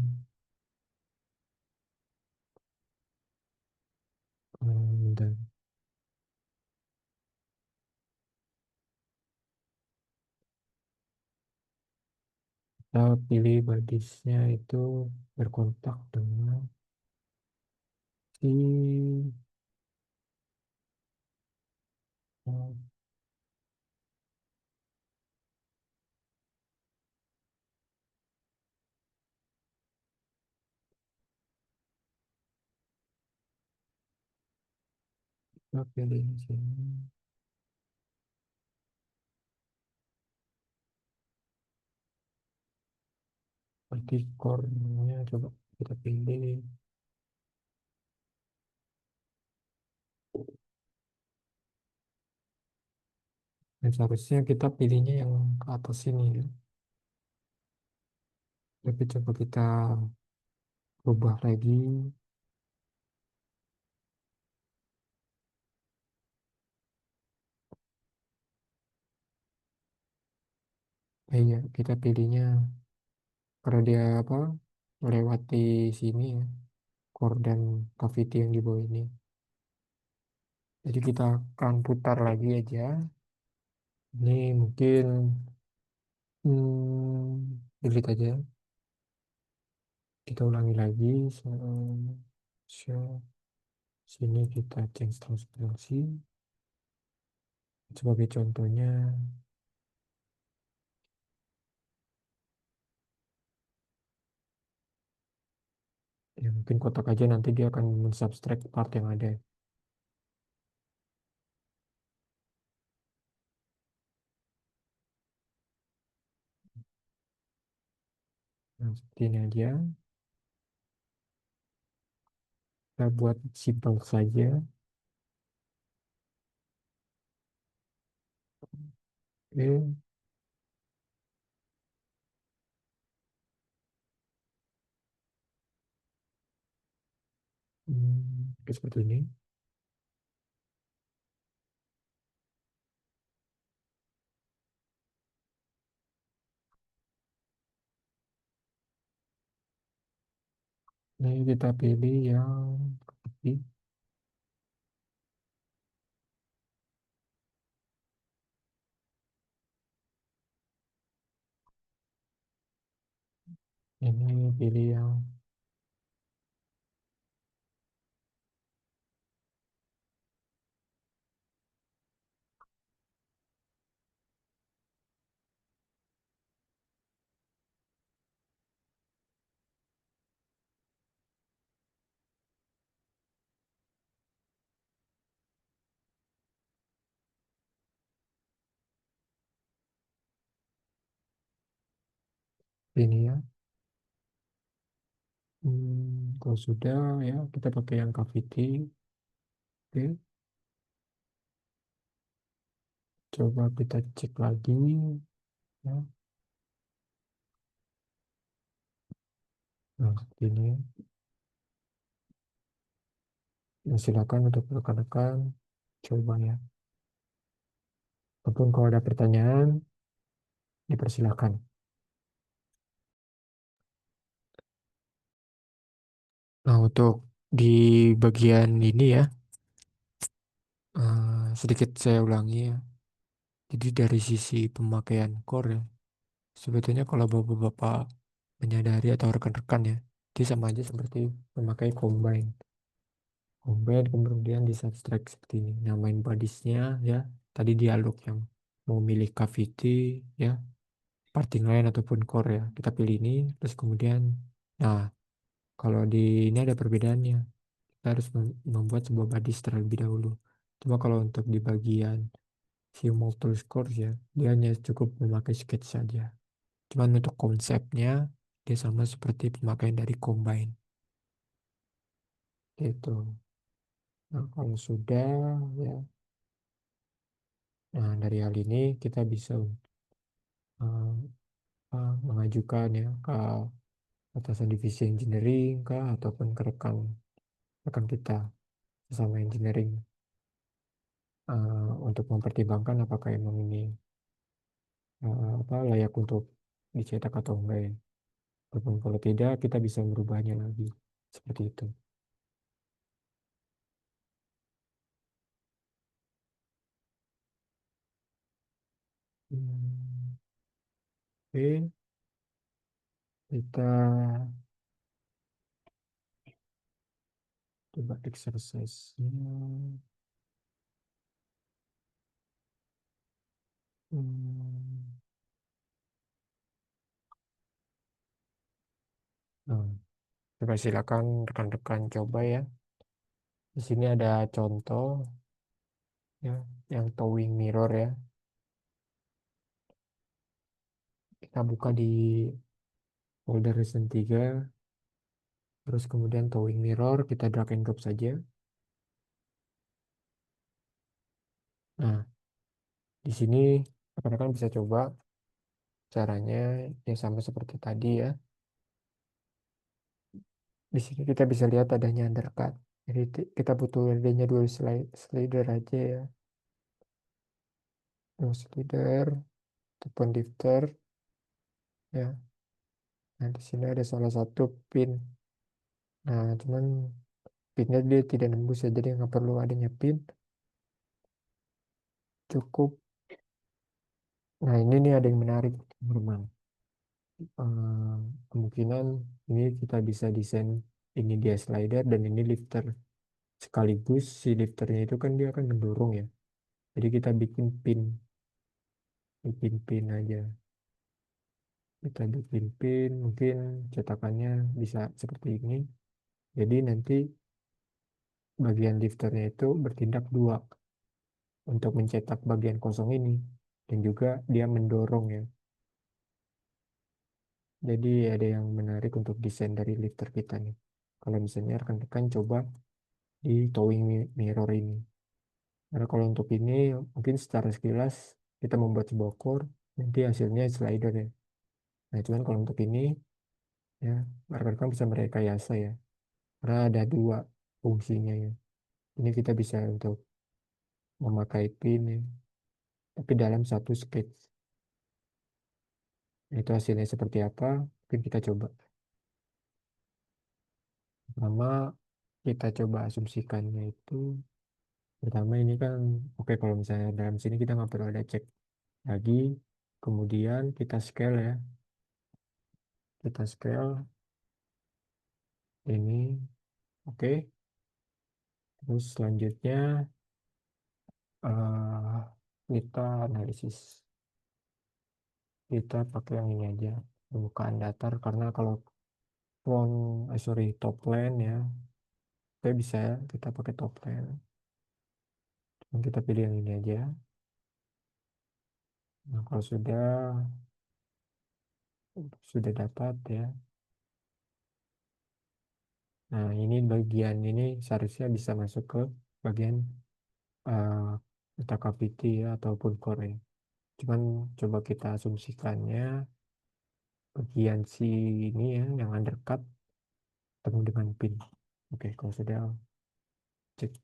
dan kita pilih badisnya itu berkontak dengan si oh, kita pilih di sini. Berarti core-nya coba kita pilih. Dan seharusnya kita pilihnya yang ke atas sini ya. Tapi coba kita rubah lagi. Iya, kita pilihnya karena dia apa melewati sini ya, core dan cavity yang di bawah ini. Jadi kita akan putar lagi aja. Ini mungkin delete aja. Kita ulangi lagi. So, sini kita change transparency. Sebagai contohnya, ya mungkin kotak aja nanti dia akan mensubtract part yang ada. Nah, seperti ini aja. Kita buat simple saja. Oke. Oke, seperti ini. Ini kita pilih yang ketiga. Ini pilih yang ini ya. Kalau sudah ya kita pakai yang Cavity. Oke, coba kita cek lagi ya. Nah, ini. Nah, silakan untuk rekan-rekan coba ya. Ataupun kalau ada pertanyaan, dipersilakan. Nah, untuk di bagian ini ya, sedikit saya ulangi ya. Jadi dari sisi pemakaian core ya, sebetulnya kalau bapak-bapak menyadari atau rekan-rekan ya, dia sama aja seperti memakai combine. Combine kemudian di subtract seperti ini. Nah, main bodies-nya ya, tadi dialog yang mau milih cavity ya, parting line ataupun core ya. Kita pilih ini, terus kemudian, nah kalau di ini ada perbedaannya. Kita harus membuat sebuah bodies terlebih dahulu. Cuma kalau untuk di bagian si multiple scores ya, dia hanya cukup memakai sketch saja. Cuman untuk konsepnya, dia sama seperti pemakaian dari combine. Itu. Nah, kalau sudah ya, nah dari hal ini kita bisa uh, mengajukan ya ke atasan divisi engineering kah ataupun ke rekan rekan kita sesama engineering untuk mempertimbangkan apakah emang ini apa layak untuk dicetak atau enggak ya. Ataupun kalau tidak kita bisa merubahnya lagi seperti itu. Hmm, Oke, kita coba exercise-nya. Hmm, nah, coba silakan rekan-rekan coba ya. Di sini ada contoh ya, yang towing mirror ya. Kita buka di folder Reason 3, terus kemudian towing mirror, kita drag and drop saja. Nah, di sini rekan-rekan bisa coba caranya yang sama seperti tadi ya. Di sini kita bisa lihat adanya undercut. Jadi kita butuh adanya dua slider aja ya. Dua slider ataupun lifter ya. Nah, di sini ada salah satu pin. Nah, cuman pinnya dia tidak nembus ya, jadi nggak perlu adanya pin. Cukup. Nah, ini nih ada yang menarik, teman-teman. Eh, Kemungkinan ini kita bisa desain ini dia slider dan ini lifter. Sekaligus si lifternya itu kan dia akan mendorong ya. Jadi kita bikin pin aja. Kita bikin pin, mungkin cetakannya bisa seperti ini. Jadi nanti bagian lifternya itu bertindak dua untuk mencetak bagian kosong ini. Dan juga dia mendorong ya. Jadi ada yang menarik untuk desain dari lifter kita nih. Kalau misalnya rekan-rekan coba di towing mirror ini. Karena kalau untuk ini mungkin secara sekilas kita membuat sebuah core, nanti hasilnya slider ya. Nah, cuman kalau untuk ini ya rekan-rekan bisa merekayasa ya, karena ada dua fungsinya ya. Ini kita bisa untuk memakai pin ya, tapi dalam satu sketch. Itu hasilnya seperti apa? Mungkin kita coba. Pertama, kita coba asumsikannya itu. Pertama ini kan, oke kalau misalnya dalam sini kita nggak perlu ada cek lagi. Kemudian kita scale ya. Kita scale ini, oke. Terus selanjutnya eh, kita analisis. Kita pakai yang ini aja, permukaan datar. Karena kalau front, sorry, top plane ya, kita bisa ya, kita pakai top plane. Dan kita pilih yang ini aja. Nah, kalau sudah dapat ya. Nah, ini bagian ini seharusnya bisa masuk ke bagian uh, data cavity ya, ataupun core ya. Cuman coba kita asumsikannya bagian si ini ya, yang undercut ketemu dengan pin. Oke, kalau sudah cek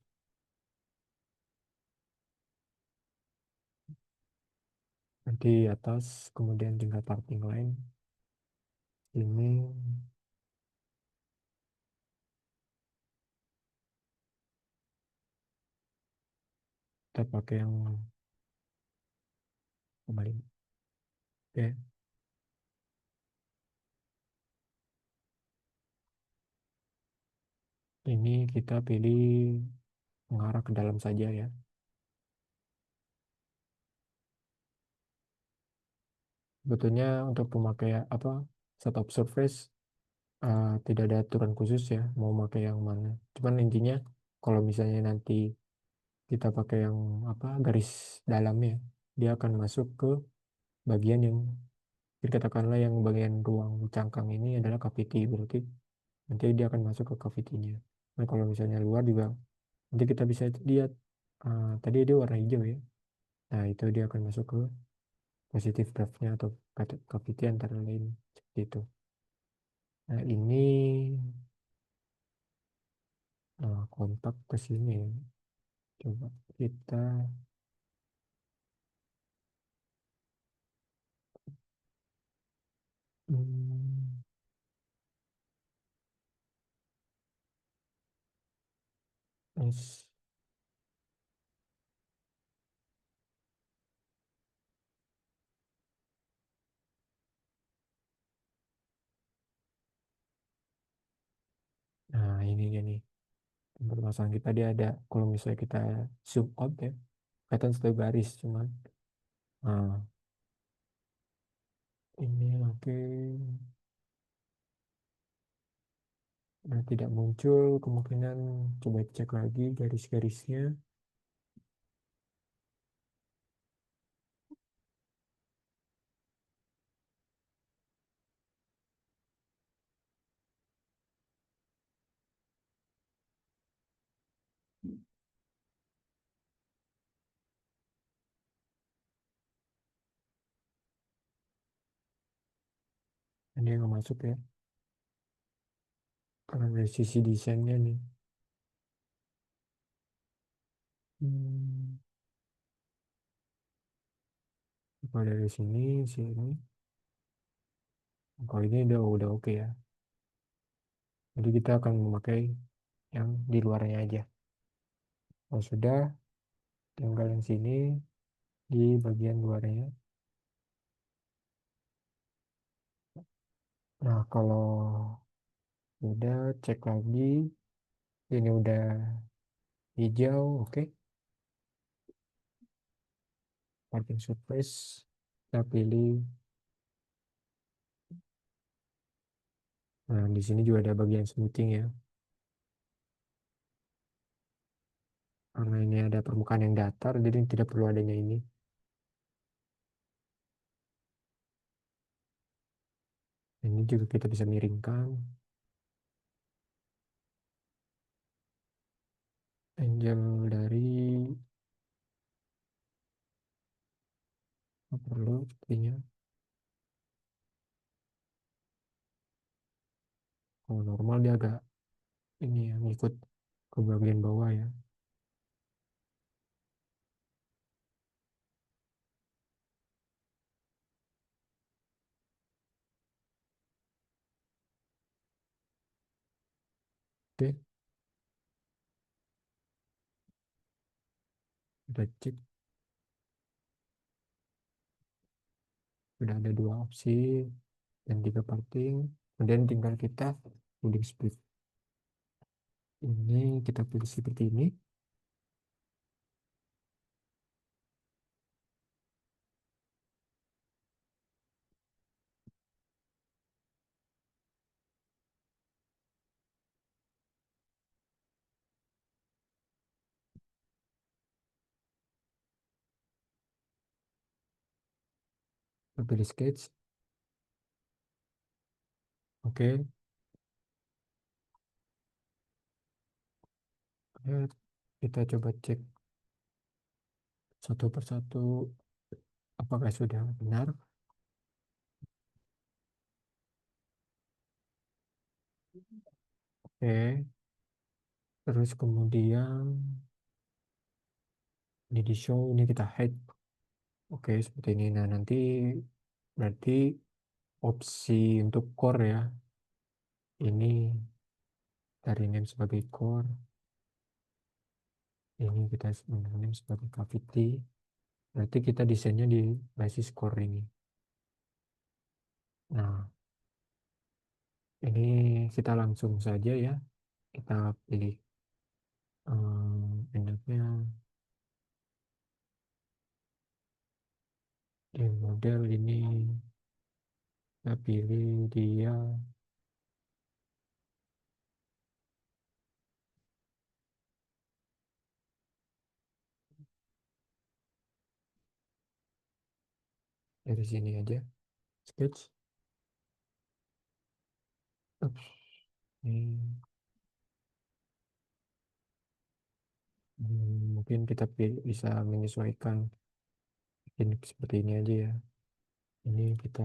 nanti atas, kemudian tinggal parting line. Ini kita pakai yang kembali. Oke, ini kita pilih mengarah ke dalam saja ya. Betulnya untuk pemakai apa setup surface tidak ada aturan khusus ya mau pakai yang mana. Cuman intinya kalau misalnya nanti kita pakai yang apa garis dalamnya, dia akan masuk ke bagian yang katakanlah yang bagian ruang cangkang ini adalah cavity, berarti nanti dia akan masuk ke cavity-nya. Nah kalau misalnya luar juga nanti kita bisa lihat tadi dia warna hijau ya. Nah itu dia akan masuk ke positif draft-nya atau cavity antara lain seperti itu. Nah ini kontak ke sini ya. Coba kita hmm, S. Nah ini dia nih. Permasalahan kita dia ada kalau misalnya kita zoom out ya kelihatan satu garis cuman nah ini oke. Nah tidak muncul kemungkinan coba cek lagi garis-garisnya. Nah, dia nggak masuk ya karena dari sisi desainnya nih. Hmm, kalau dari sini kalau ini udah oke ya. Jadi kita akan memakai yang di luarnya aja. Kalau sudah tinggal yang sini di bagian luarnya. Nah kalau udah cek lagi ini udah hijau oke. Parking surface kita pilih. Nah di sini juga ada bagian smoothing ya karena ini ada permukaan yang datar jadi tidak perlu adanya ini. Ini juga kita bisa miringkan angle dari sepertinya. Kalau normal dia agak ini ya, ngikut ke bagian bawah ya. Oke, kita cek. Sudah ada dua opsi dan tiga parting. Kemudian tinggal kita loading split. Ini kita pilih seperti ini. Kita pilih sketch. Oke. Ya, kita coba cek satu persatu apakah sudah benar. Oke. Terus kemudian ini di show, ini kita hide. Oke, seperti ini. Nah, nanti berarti opsi untuk core ya. Ini dari name sebagai core. Ini kita name sebagai cavity. Berarti kita desainnya di basis core ini. Nah, ini kita langsung saja ya. Kita pilih enaknya di model ini. Kita pilih dia dari sini aja. Sketch. Ups. Ini, mungkin kita bisa menyesuaikan ini seperti ini aja ya. Ini kita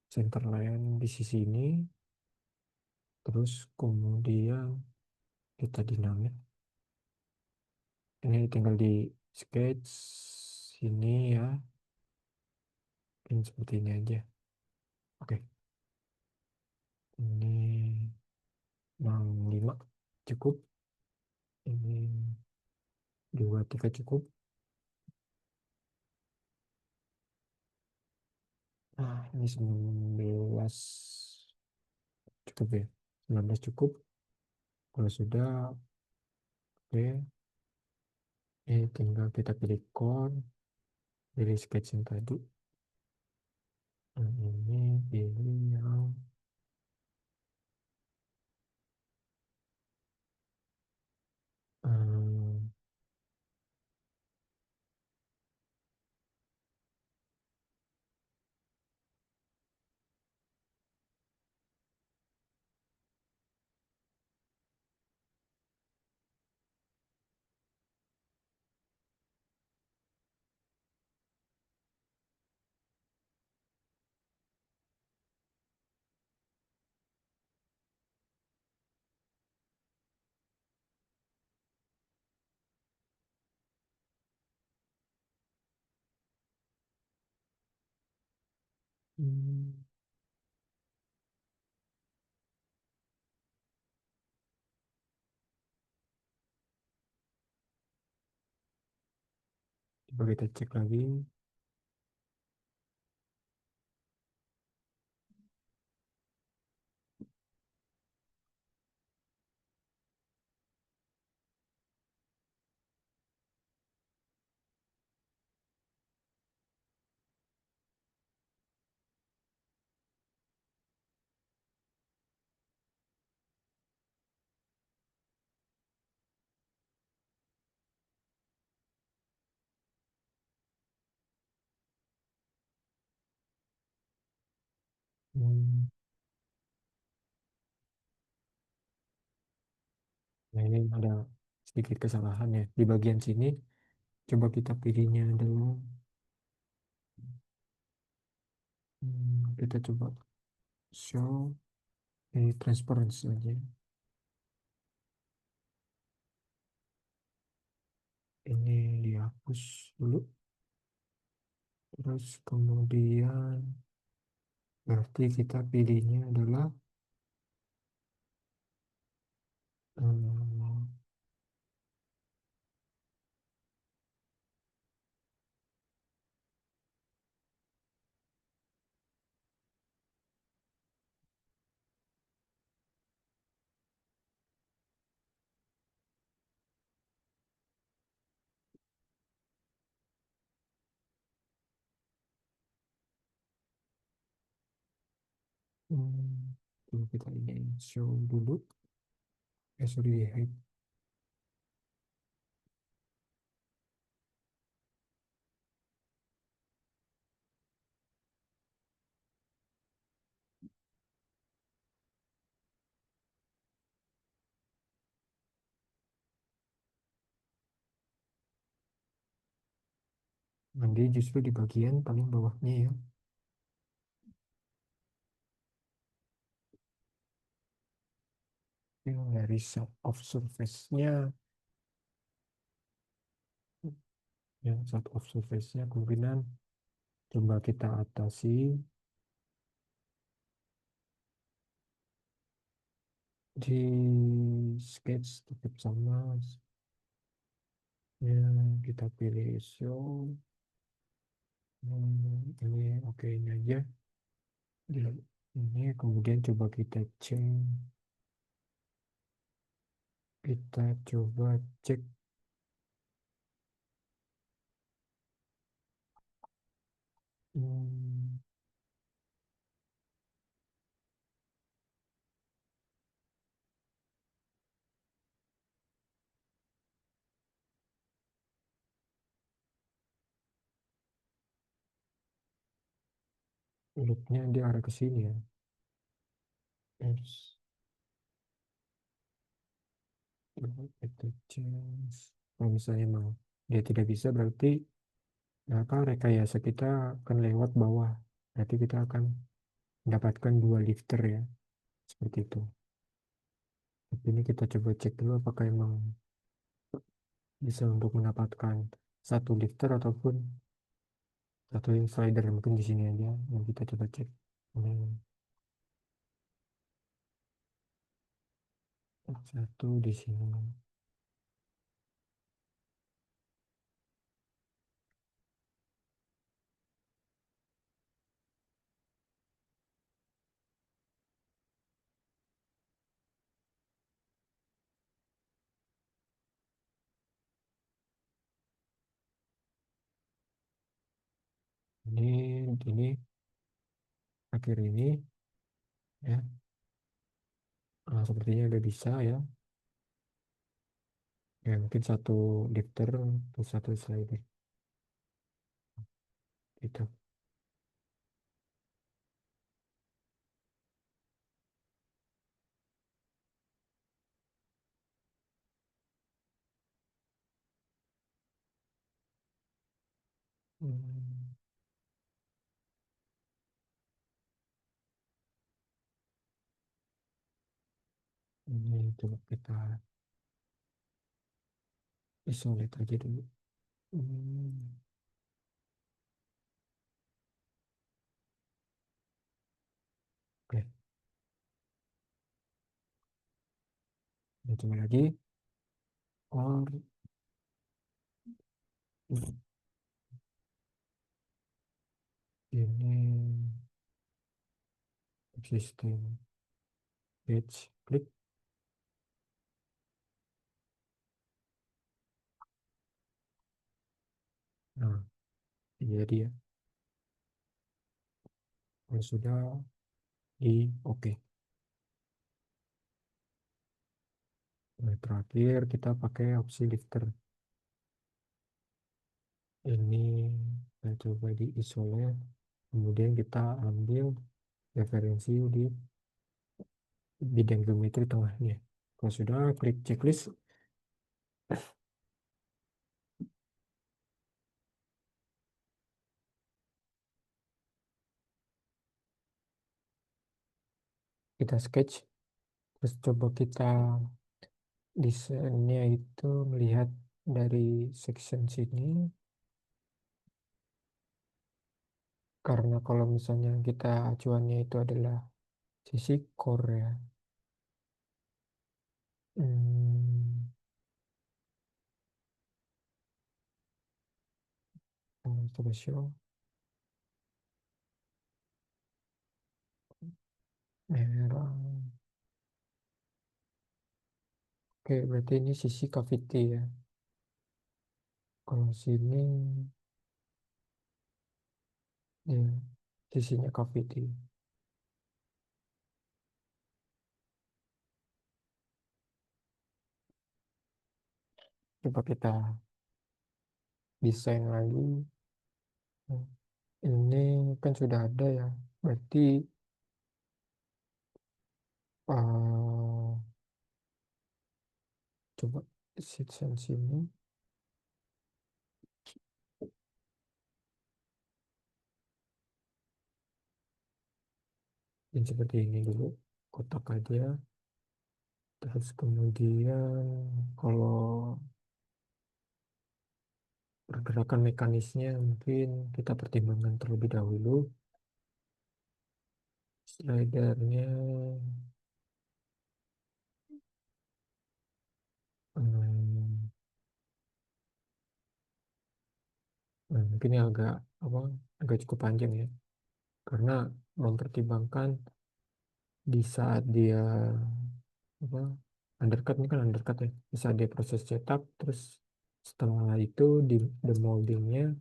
center line di sisi ini, terus kemudian kita dinamik. Ini tinggal di sketch sini ya, mungkin seperti ini aja. Oke, ini 65 cukup, ini 23 cukup. Nah, ini 19 cukup ya, 19 cukup. Kalau sudah, oke. Ini tinggal kita pilih core dari sketch yang tadi. Yang ini pilih yang hmm, hmm, coba kita cek lagi. Hmm, Nah, ini ada sedikit kesalahan ya di bagian sini. Coba kita pilihnya adalah kita coba show ini transparency aja. Ini dihapus dulu. Terus kemudian berarti kita pilihnya adalah hmm, coba kita ini show dulu. Sorry, hide. Nanti justru di bagian paling bawahnya ya. Yang dari set of surface-nya, yang set of surface-nya kemungkinan coba kita atasi di sketch tetap sama. Ya, kita pilih show. Ini oke ini aja. Ini kemudian coba kita cek. Kita coba cek hmm, loopnya dia arah ke sini ya. Terus kita change. Kalau misalnya mau dia tidak bisa berarti apa rekayasa kita akan lewat bawah. Berarti kita akan mendapatkan dua lifter ya. Seperti itu. Tapi ini kita coba cek dulu apakah emang bisa untuk mendapatkan satu lifter ataupun satu yang slider. Mungkin di sini aja yang kita coba cek. Ini satu di sini. Ini akhir ini ya. Nah, sepertinya udah bisa ya. Ya mungkin satu lifter atau satu slider. Gitu. Hmm, ini coba kita isolate aja dulu. Hmm, oke, kita coba lagi. Or ini existing page klik. Nah, iya dia. Kalau sudah di oke. Nah, terakhir kita pakai opsi lifter. Ini kita coba di isolate. Kemudian kita ambil referensi di bidang geometri tengahnya. Kalau sudah klik checklist, kita sketch, terus coba kita desainnya itu melihat dari section sini, karena kalau misalnya kita acuannya itu adalah sisi core ya. Hmm, coba show merah. Oke, berarti ini sisi cavity ya. Kalau sini ya sisinya cavity. Coba kita desain lagi. Hmm, ini kan sudah ada ya. Berarti coba section sini. Yang seperti ini dulu. Kotak aja. Terus kemudian kalau pergerakan mekanisnya mungkin kita pertimbangkan terlebih dahulu. Slidernya hmm, mungkin ini agak apa agak cukup panjang ya, karena mempertimbangkan di saat dia apa undercut, ini kan undercut ya, di saat dia proses cetak, terus setelah itu di demoldingnya,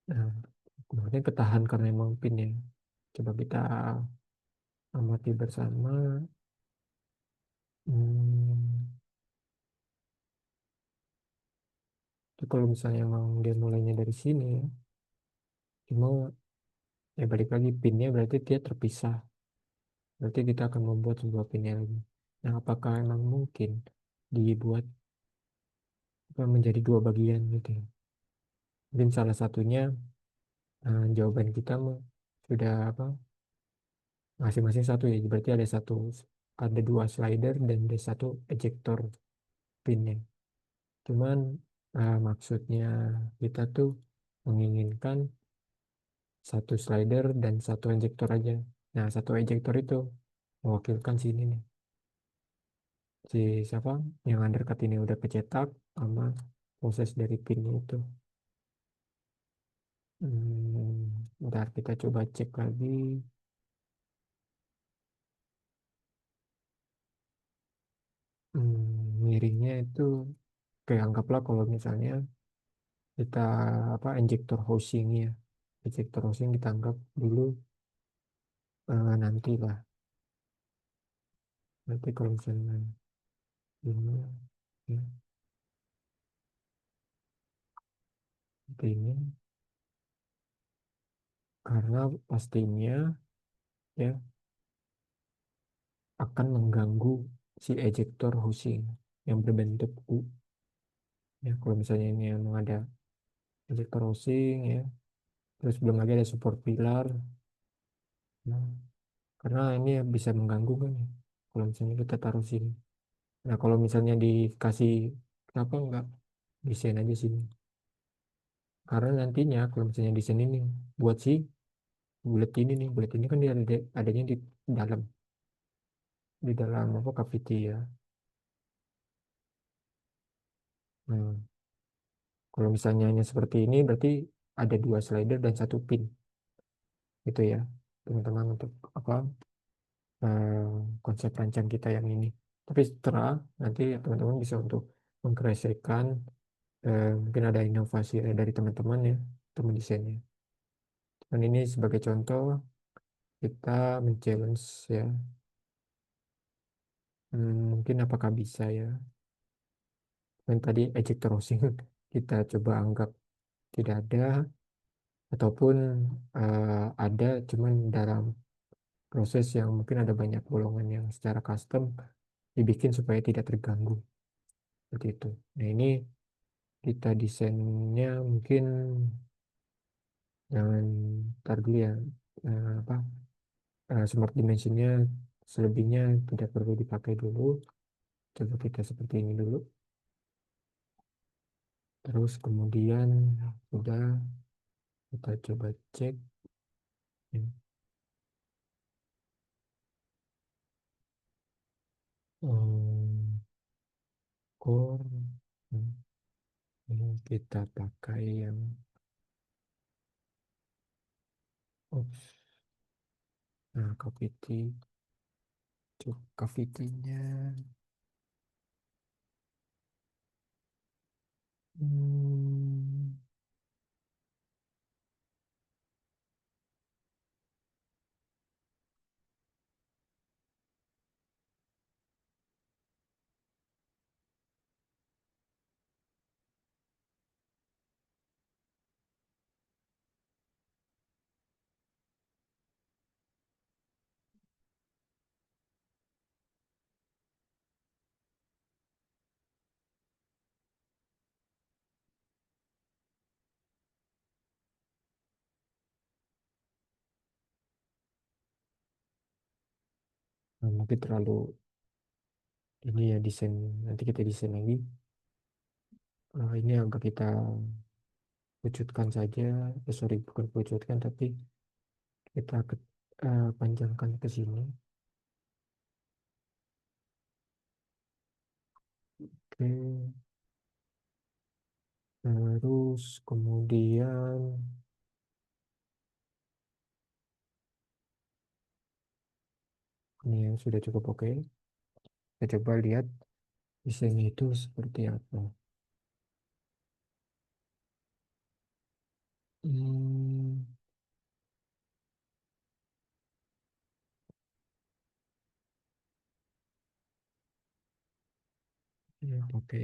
nah kemudian ketahan karena emang pin ya. Coba kita amati bersama. Hmm, itu kalau misalnya emang dia mulainya dari sini ya, cuma ya balik lagi pinnya berarti dia terpisah. Berarti kita akan membuat sebuah pinnya lagi. Nah, apakah emang mungkin dibuat apa, menjadi dua bagian gitu ya? Mungkin salah satunya jawaban kita sudah apa masing-masing satu ya. Berarti ada dua slider dan ada satu ejector pinnya. Cuman maksudnya kita tuh menginginkan satu slider dan satu ejector aja. Nah, satu ejector itu mewakilkan sini nih. Si siapa yang undercut ini udah kecetak sama proses dari pinnya itu. Bentar kita coba cek lagi. Miringnya itu kayak anggaplah kalau misalnya kita apa injektor housing ya. Injektor housing kita anggap dulu nanti lah. Nanti kalau misalnya ini ya, seperti ini, karena pastinya ya akan mengganggu si ejector housing yang berbentuk U. Ya, kalau misalnya ini memang ada ejector housing ya, terus belum lagi ada support pilar. Nah, karena ini bisa mengganggu kan ya, kalau misalnya kita taruh sini. Nah, kalau misalnya dikasih kenapa enggak desain aja sini? Karena nantinya kalau misalnya desain ini buat si bulat ini kan dia adanya di dalam apa cavity ya. Nah, kalau misalnya hanya seperti ini berarti ada dua slider dan satu pin gitu ya, teman-teman, untuk apa eh, konsep rancang kita yang ini. Tapi setelah nanti teman-teman bisa untuk mengkreasikan mungkin ada inovasi dari teman-teman ya, teman desainnya. Dan ini sebagai contoh kita men-challenge ya. Mungkin apakah bisa ya. Dan tadi ejector housing kita coba anggap tidak ada, ataupun ada cuman dalam proses yang mungkin ada banyak bolongan yang secara custom dibikin supaya tidak terganggu seperti itu. Nah, ini kita desainnya mungkin jangan tar dulu ya, apa smart dimensionnya selebihnya tidak perlu dipakai dulu. Coba kita seperti ini dulu. Terus kemudian sudah kita coba cek. Hmm, core. Hmm, ini kita pakai yang oops. Nah, cuk cavity-nya. Hmm, mungkin terlalu ini ya desain. Nanti kita desain lagi. Ini agak kita wujudkan saja. Sorry, bukan wujudkan, tapi kita panjangkan ke sini. Oke. Terus kemudian ini yang sudah cukup oke. Kita coba lihat desainnya itu seperti apa. Hmm, ya, oke.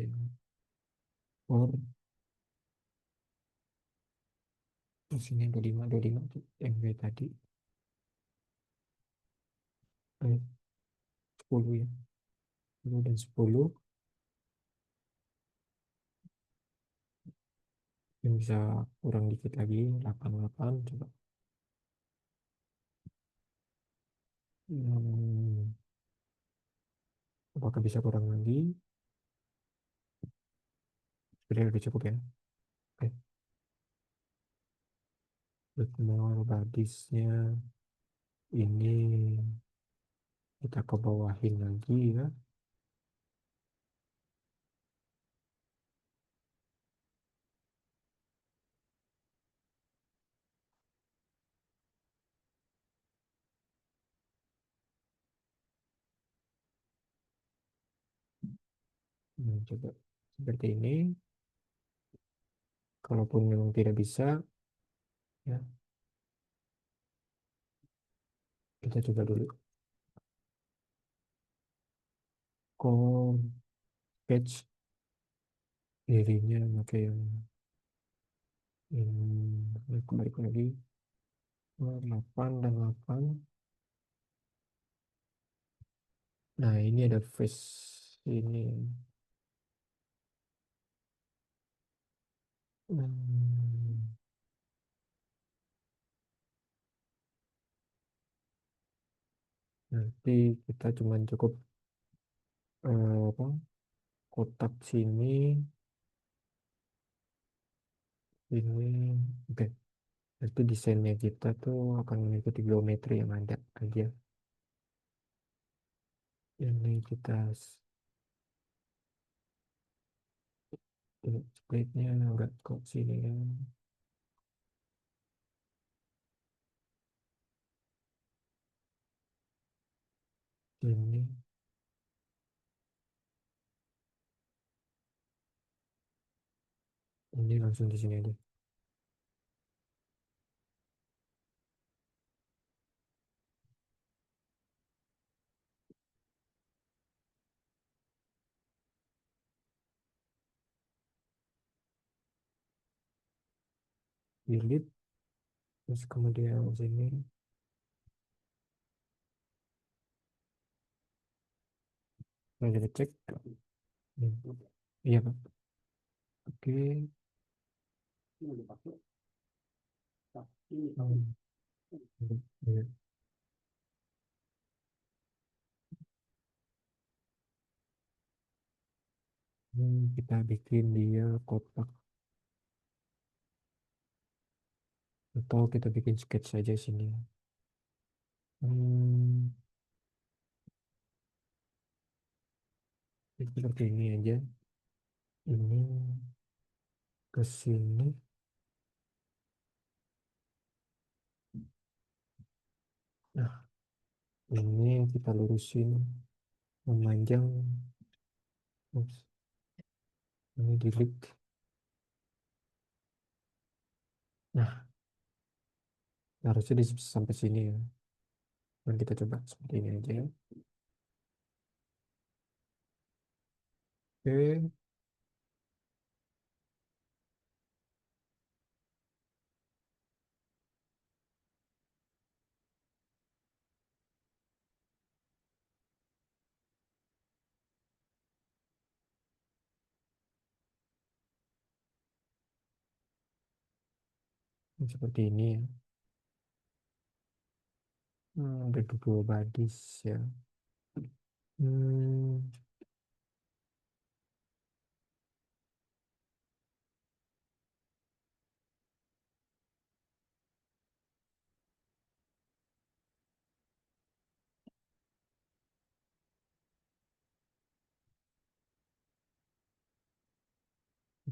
For terus ini 25 tuh MB tadi. 10 ya. 10 dan 10 yang bisa kurang dikit lagi 88 coba. Hmm, apakah bisa kurang lagi? Sudah lebih cukup ya. Oke. More badisnya ini kita ke bawahin lagi ya. Coba seperti ini. Kalaupun memang tidak bisa, ya kita coba dulu. Com patch dirinya pakai yang kembali lagi 8 dan 8. Nah, ini ada face ini. Hmm, nanti kita cuman cukup apa, kotak sini ini. Oke. Itu desainnya kita tuh akan mengikuti geometri yang ada aja. Ini kita splitnya agak kok sini kan. Ini langsung di sini aja. Delete. Terus kemudian sini. Kita cek. Iya, Pak. Oke. Hmm. Iya. kita bikin dia kotak atau kita bikin sketch saja sini. Hmm, seperti ini aja. Ini ke sini. Nah, ini kita lurusin memanjang. Ups, ini delete. Nah, harusnya sampai sini ya. Dan kita coba seperti ini aja ya. Oke, seperti ini ya. Ada dua badis ya. Hmm,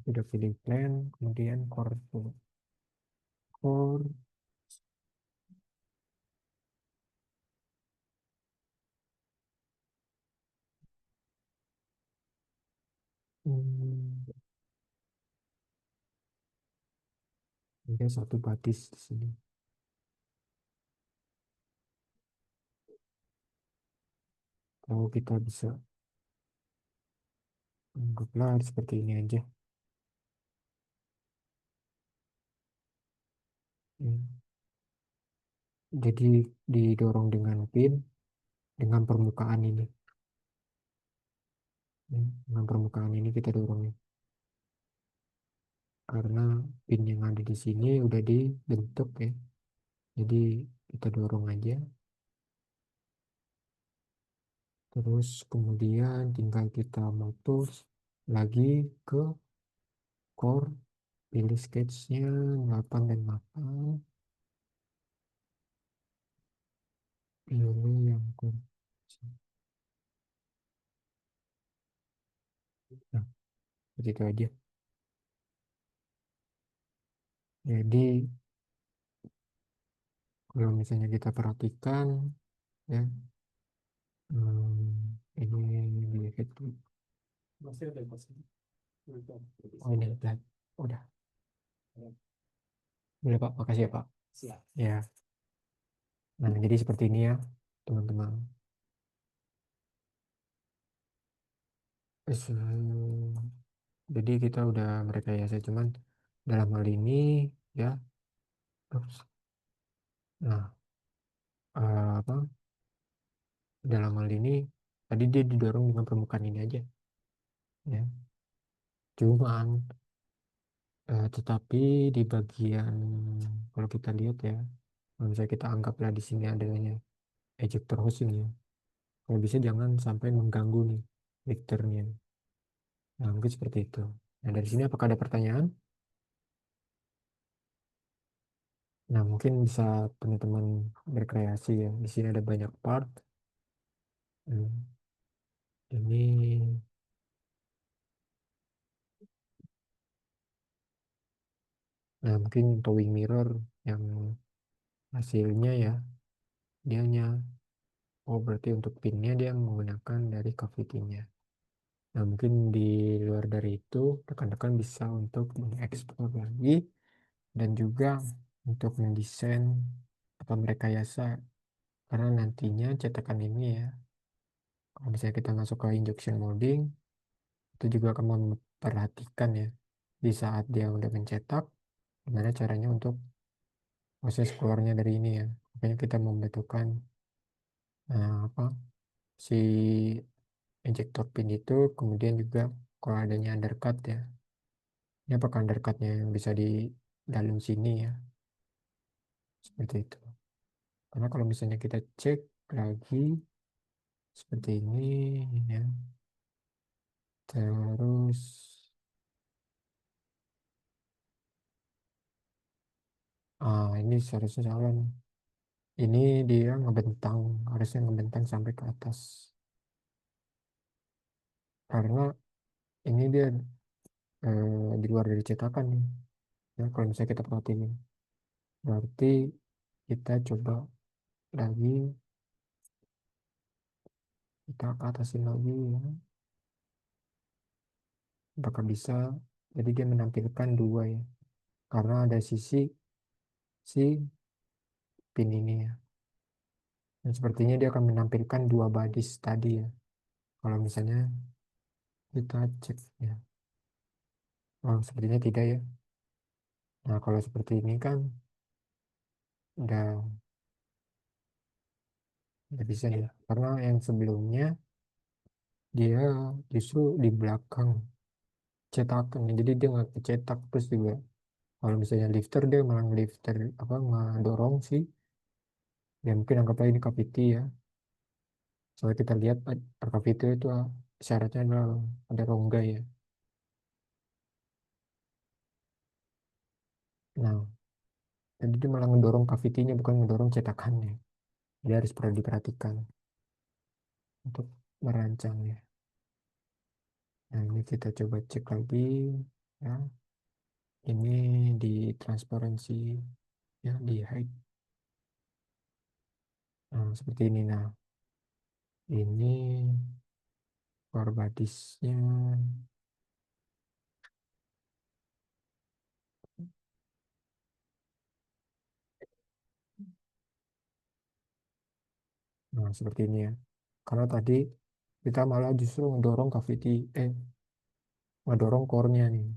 sudah pilih plan, kemudian core dulu. Core, hmm, ada satu badis di sini. Kalau kita bisa anggaplah seperti ini aja. Hmm. Jadi didorong dengan pin, dengan permukaan ini. Dengan permukaan ini kita dorong ya. Karena pin yang ada di sini udah dibentuk ya. Jadi kita dorong aja. Terus kemudian tinggal kita motus lagi ke core, pilih sketchnya 8 dan 8, pilih yang core. Nah, begitu aja. Jadi kalau misalnya kita perhatikan ya, ini efek. Oh ini udah, udah, boleh Pak, makasih ya Pak. Ya, nah jadi seperti ini ya teman-teman. Terus, jadi kita udah merekayasa cuman dalam hal ini ya. Ups. Nah, apa dalam hal ini tadi dia didorong dengan permukaan ini aja ya. Cuman tetapi di bagian kalau kita lihat ya, kalau misalnya kita anggaplah di sini adanya ejector host ini ya. Kalau bisa jangan sampai mengganggu nih lifternya. Nah, mungkin seperti itu. Nah, dari sini apakah ada pertanyaan? Nah, mungkin bisa teman-teman berkreasi ya. Di sini ada banyak part. Hmm, Ini, nah mungkin towing mirror yang hasilnya ya, dianya, oh berarti untuk pinnya dia menggunakan dari cavity-nya. Nah, mungkin di luar dari itu, rekan-rekan bisa untuk mengeksplor lagi dan juga untuk mendesain atau merekayasa karena nantinya cetakan ini ya, kalau misalnya kita masuk ke injection molding, itu juga akan memperhatikan ya di saat dia udah mencetak, gimana caranya untuk proses keluarnya dari ini ya. Makanya kita membutuhkan apa si injektor pin itu, kemudian juga kalau adanya undercut ya, ini apakah undercutnya yang bisa di dalam sini ya, seperti itu. Karena kalau misalnya kita cek lagi seperti ini ya, terus Ini seharusnya salah nih. Ini dia ngebentang, harusnya ngebentang sampai ke atas. Karena ini dia di luar dari cetakan nih. Ya, kalau misalnya kita perhatiin. Berarti kita coba lagi, kita ke atasin lagi ya. Apakah bisa? Jadi dia menampilkan dua ya. Karena ada sisi si pin ini ya. Dan sepertinya dia akan menampilkan dua badis tadi ya. Kalau misalnya kita cek ya. Oh, sepertinya tidak ya. Nah, kalau seperti ini kan udah nggak bisa ya. Karena yang sebelumnya dia justru di belakang cetakan. Jadi dia nggak kecetak terus juga. Kalau misalnya lifter dia malah lifter apa ngedorong sih. Ya mungkin anggaplah ini cavity ya. Soalnya kita lihat cavity itu syaratnya adalah ada rongga ya. Nah, jadi dia malah ngedorong cavity-nya bukan ngedorong cetakannya. Dia harus perlu diperhatikan untuk merancangnya. Nah, ini kita coba cek lagi ya. Ini di transparansi ya di height. Nah, seperti ini. Nah, ini core bodies-nya. Nah, seperti ini ya. Karena tadi kita malah justru ngedorong cavity, ngedorong core-nya nih.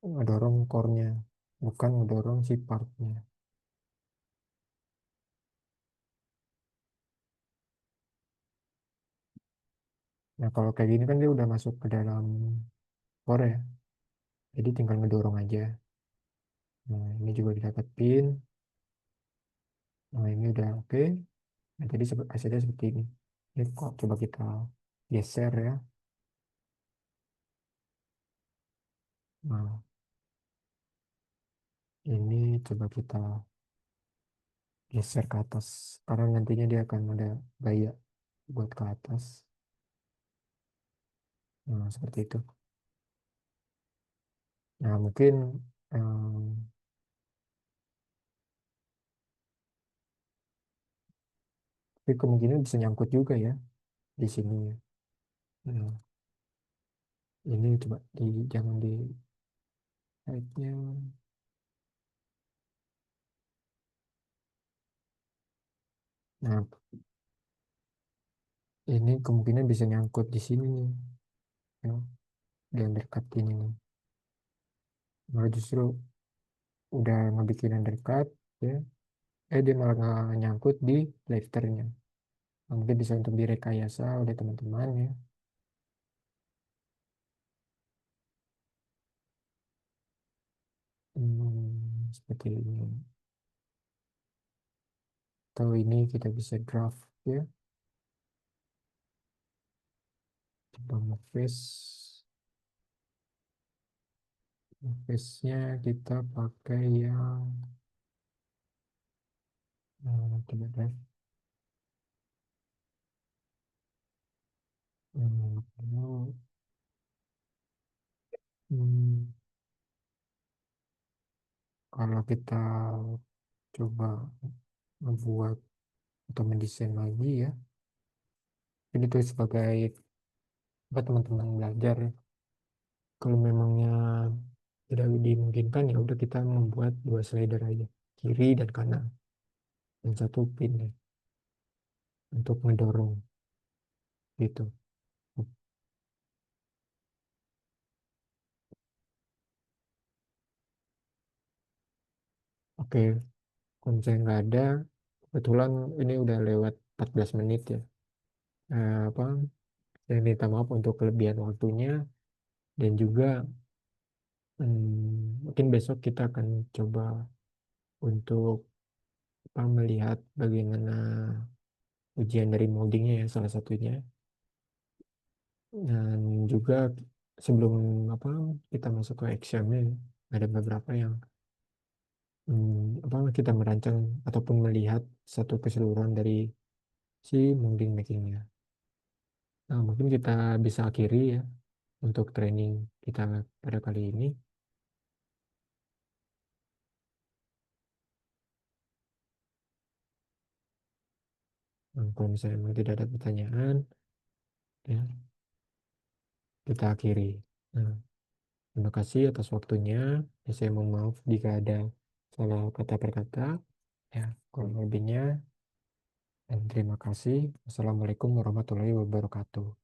Ngedorong core-nya, bukan ngedorong si part-nya. Nah, kalau kayak gini kan dia udah masuk ke dalam core ya. Jadi tinggal ngedorong aja. Nah, ini juga didapat pin. Nah, ini udah oke. Nah, jadi hasilnya seperti ini. Ini kok coba kita geser ya. Nah, ini coba kita geser ke atas. Karena nantinya dia akan ada gaya buat ke atas. Nah, seperti itu. Nah, mungkin tapi kemungkinan bisa nyangkut juga ya di sini ya. Nah, ini coba jangan di height-nya. Nah, ini kemungkinan bisa nyangkut di sini nih, ya, di undercut ini nih. Malah justru udah ngebikin undercut, ya, dia malah nggak nyangkut di lifternya. Nah, mungkin bisa untuk direkayasa oleh teman-teman ya. Seperti ini. Atau ini kita bisa draft ya. Coba nge-face. Nge-face-nya kita pakai yang coba deh. Lalu, hmm, kalau kita coba membuat atau mendesain lagi ya, ini tuh sebagai buat teman-teman belajar ya. Kalau memangnya tidak dimungkinkan ya udah kita membuat dua slider aja, kiri dan kanan, dan satu pin ya, untuk mendorong gitu. Oke, kalau misalnya nggak ada, kebetulan ini udah lewat 14 menit ya. Apa? Saya minta maaf untuk kelebihan waktunya dan juga mungkin besok kita akan coba untuk melihat bagaimana ujian dari moldingnya ya salah satunya. Dan juga sebelum apa kita masuk ke examnya ada beberapa yang apa kita merancang ataupun melihat satu keseluruhan dari si moving makingnya. Nah, mungkin kita bisa akhiri ya untuk training kita pada kali ini. Nah, kalau misalnya memang tidak ada pertanyaan, ya kita akhiri. Nah, terima kasih atas waktunya. Ya, saya mohon maaf jika ada salah kata per kata. Ya, kurang lebihnya. Dan terima kasih. Wassalamualaikum warahmatullahi wabarakatuh.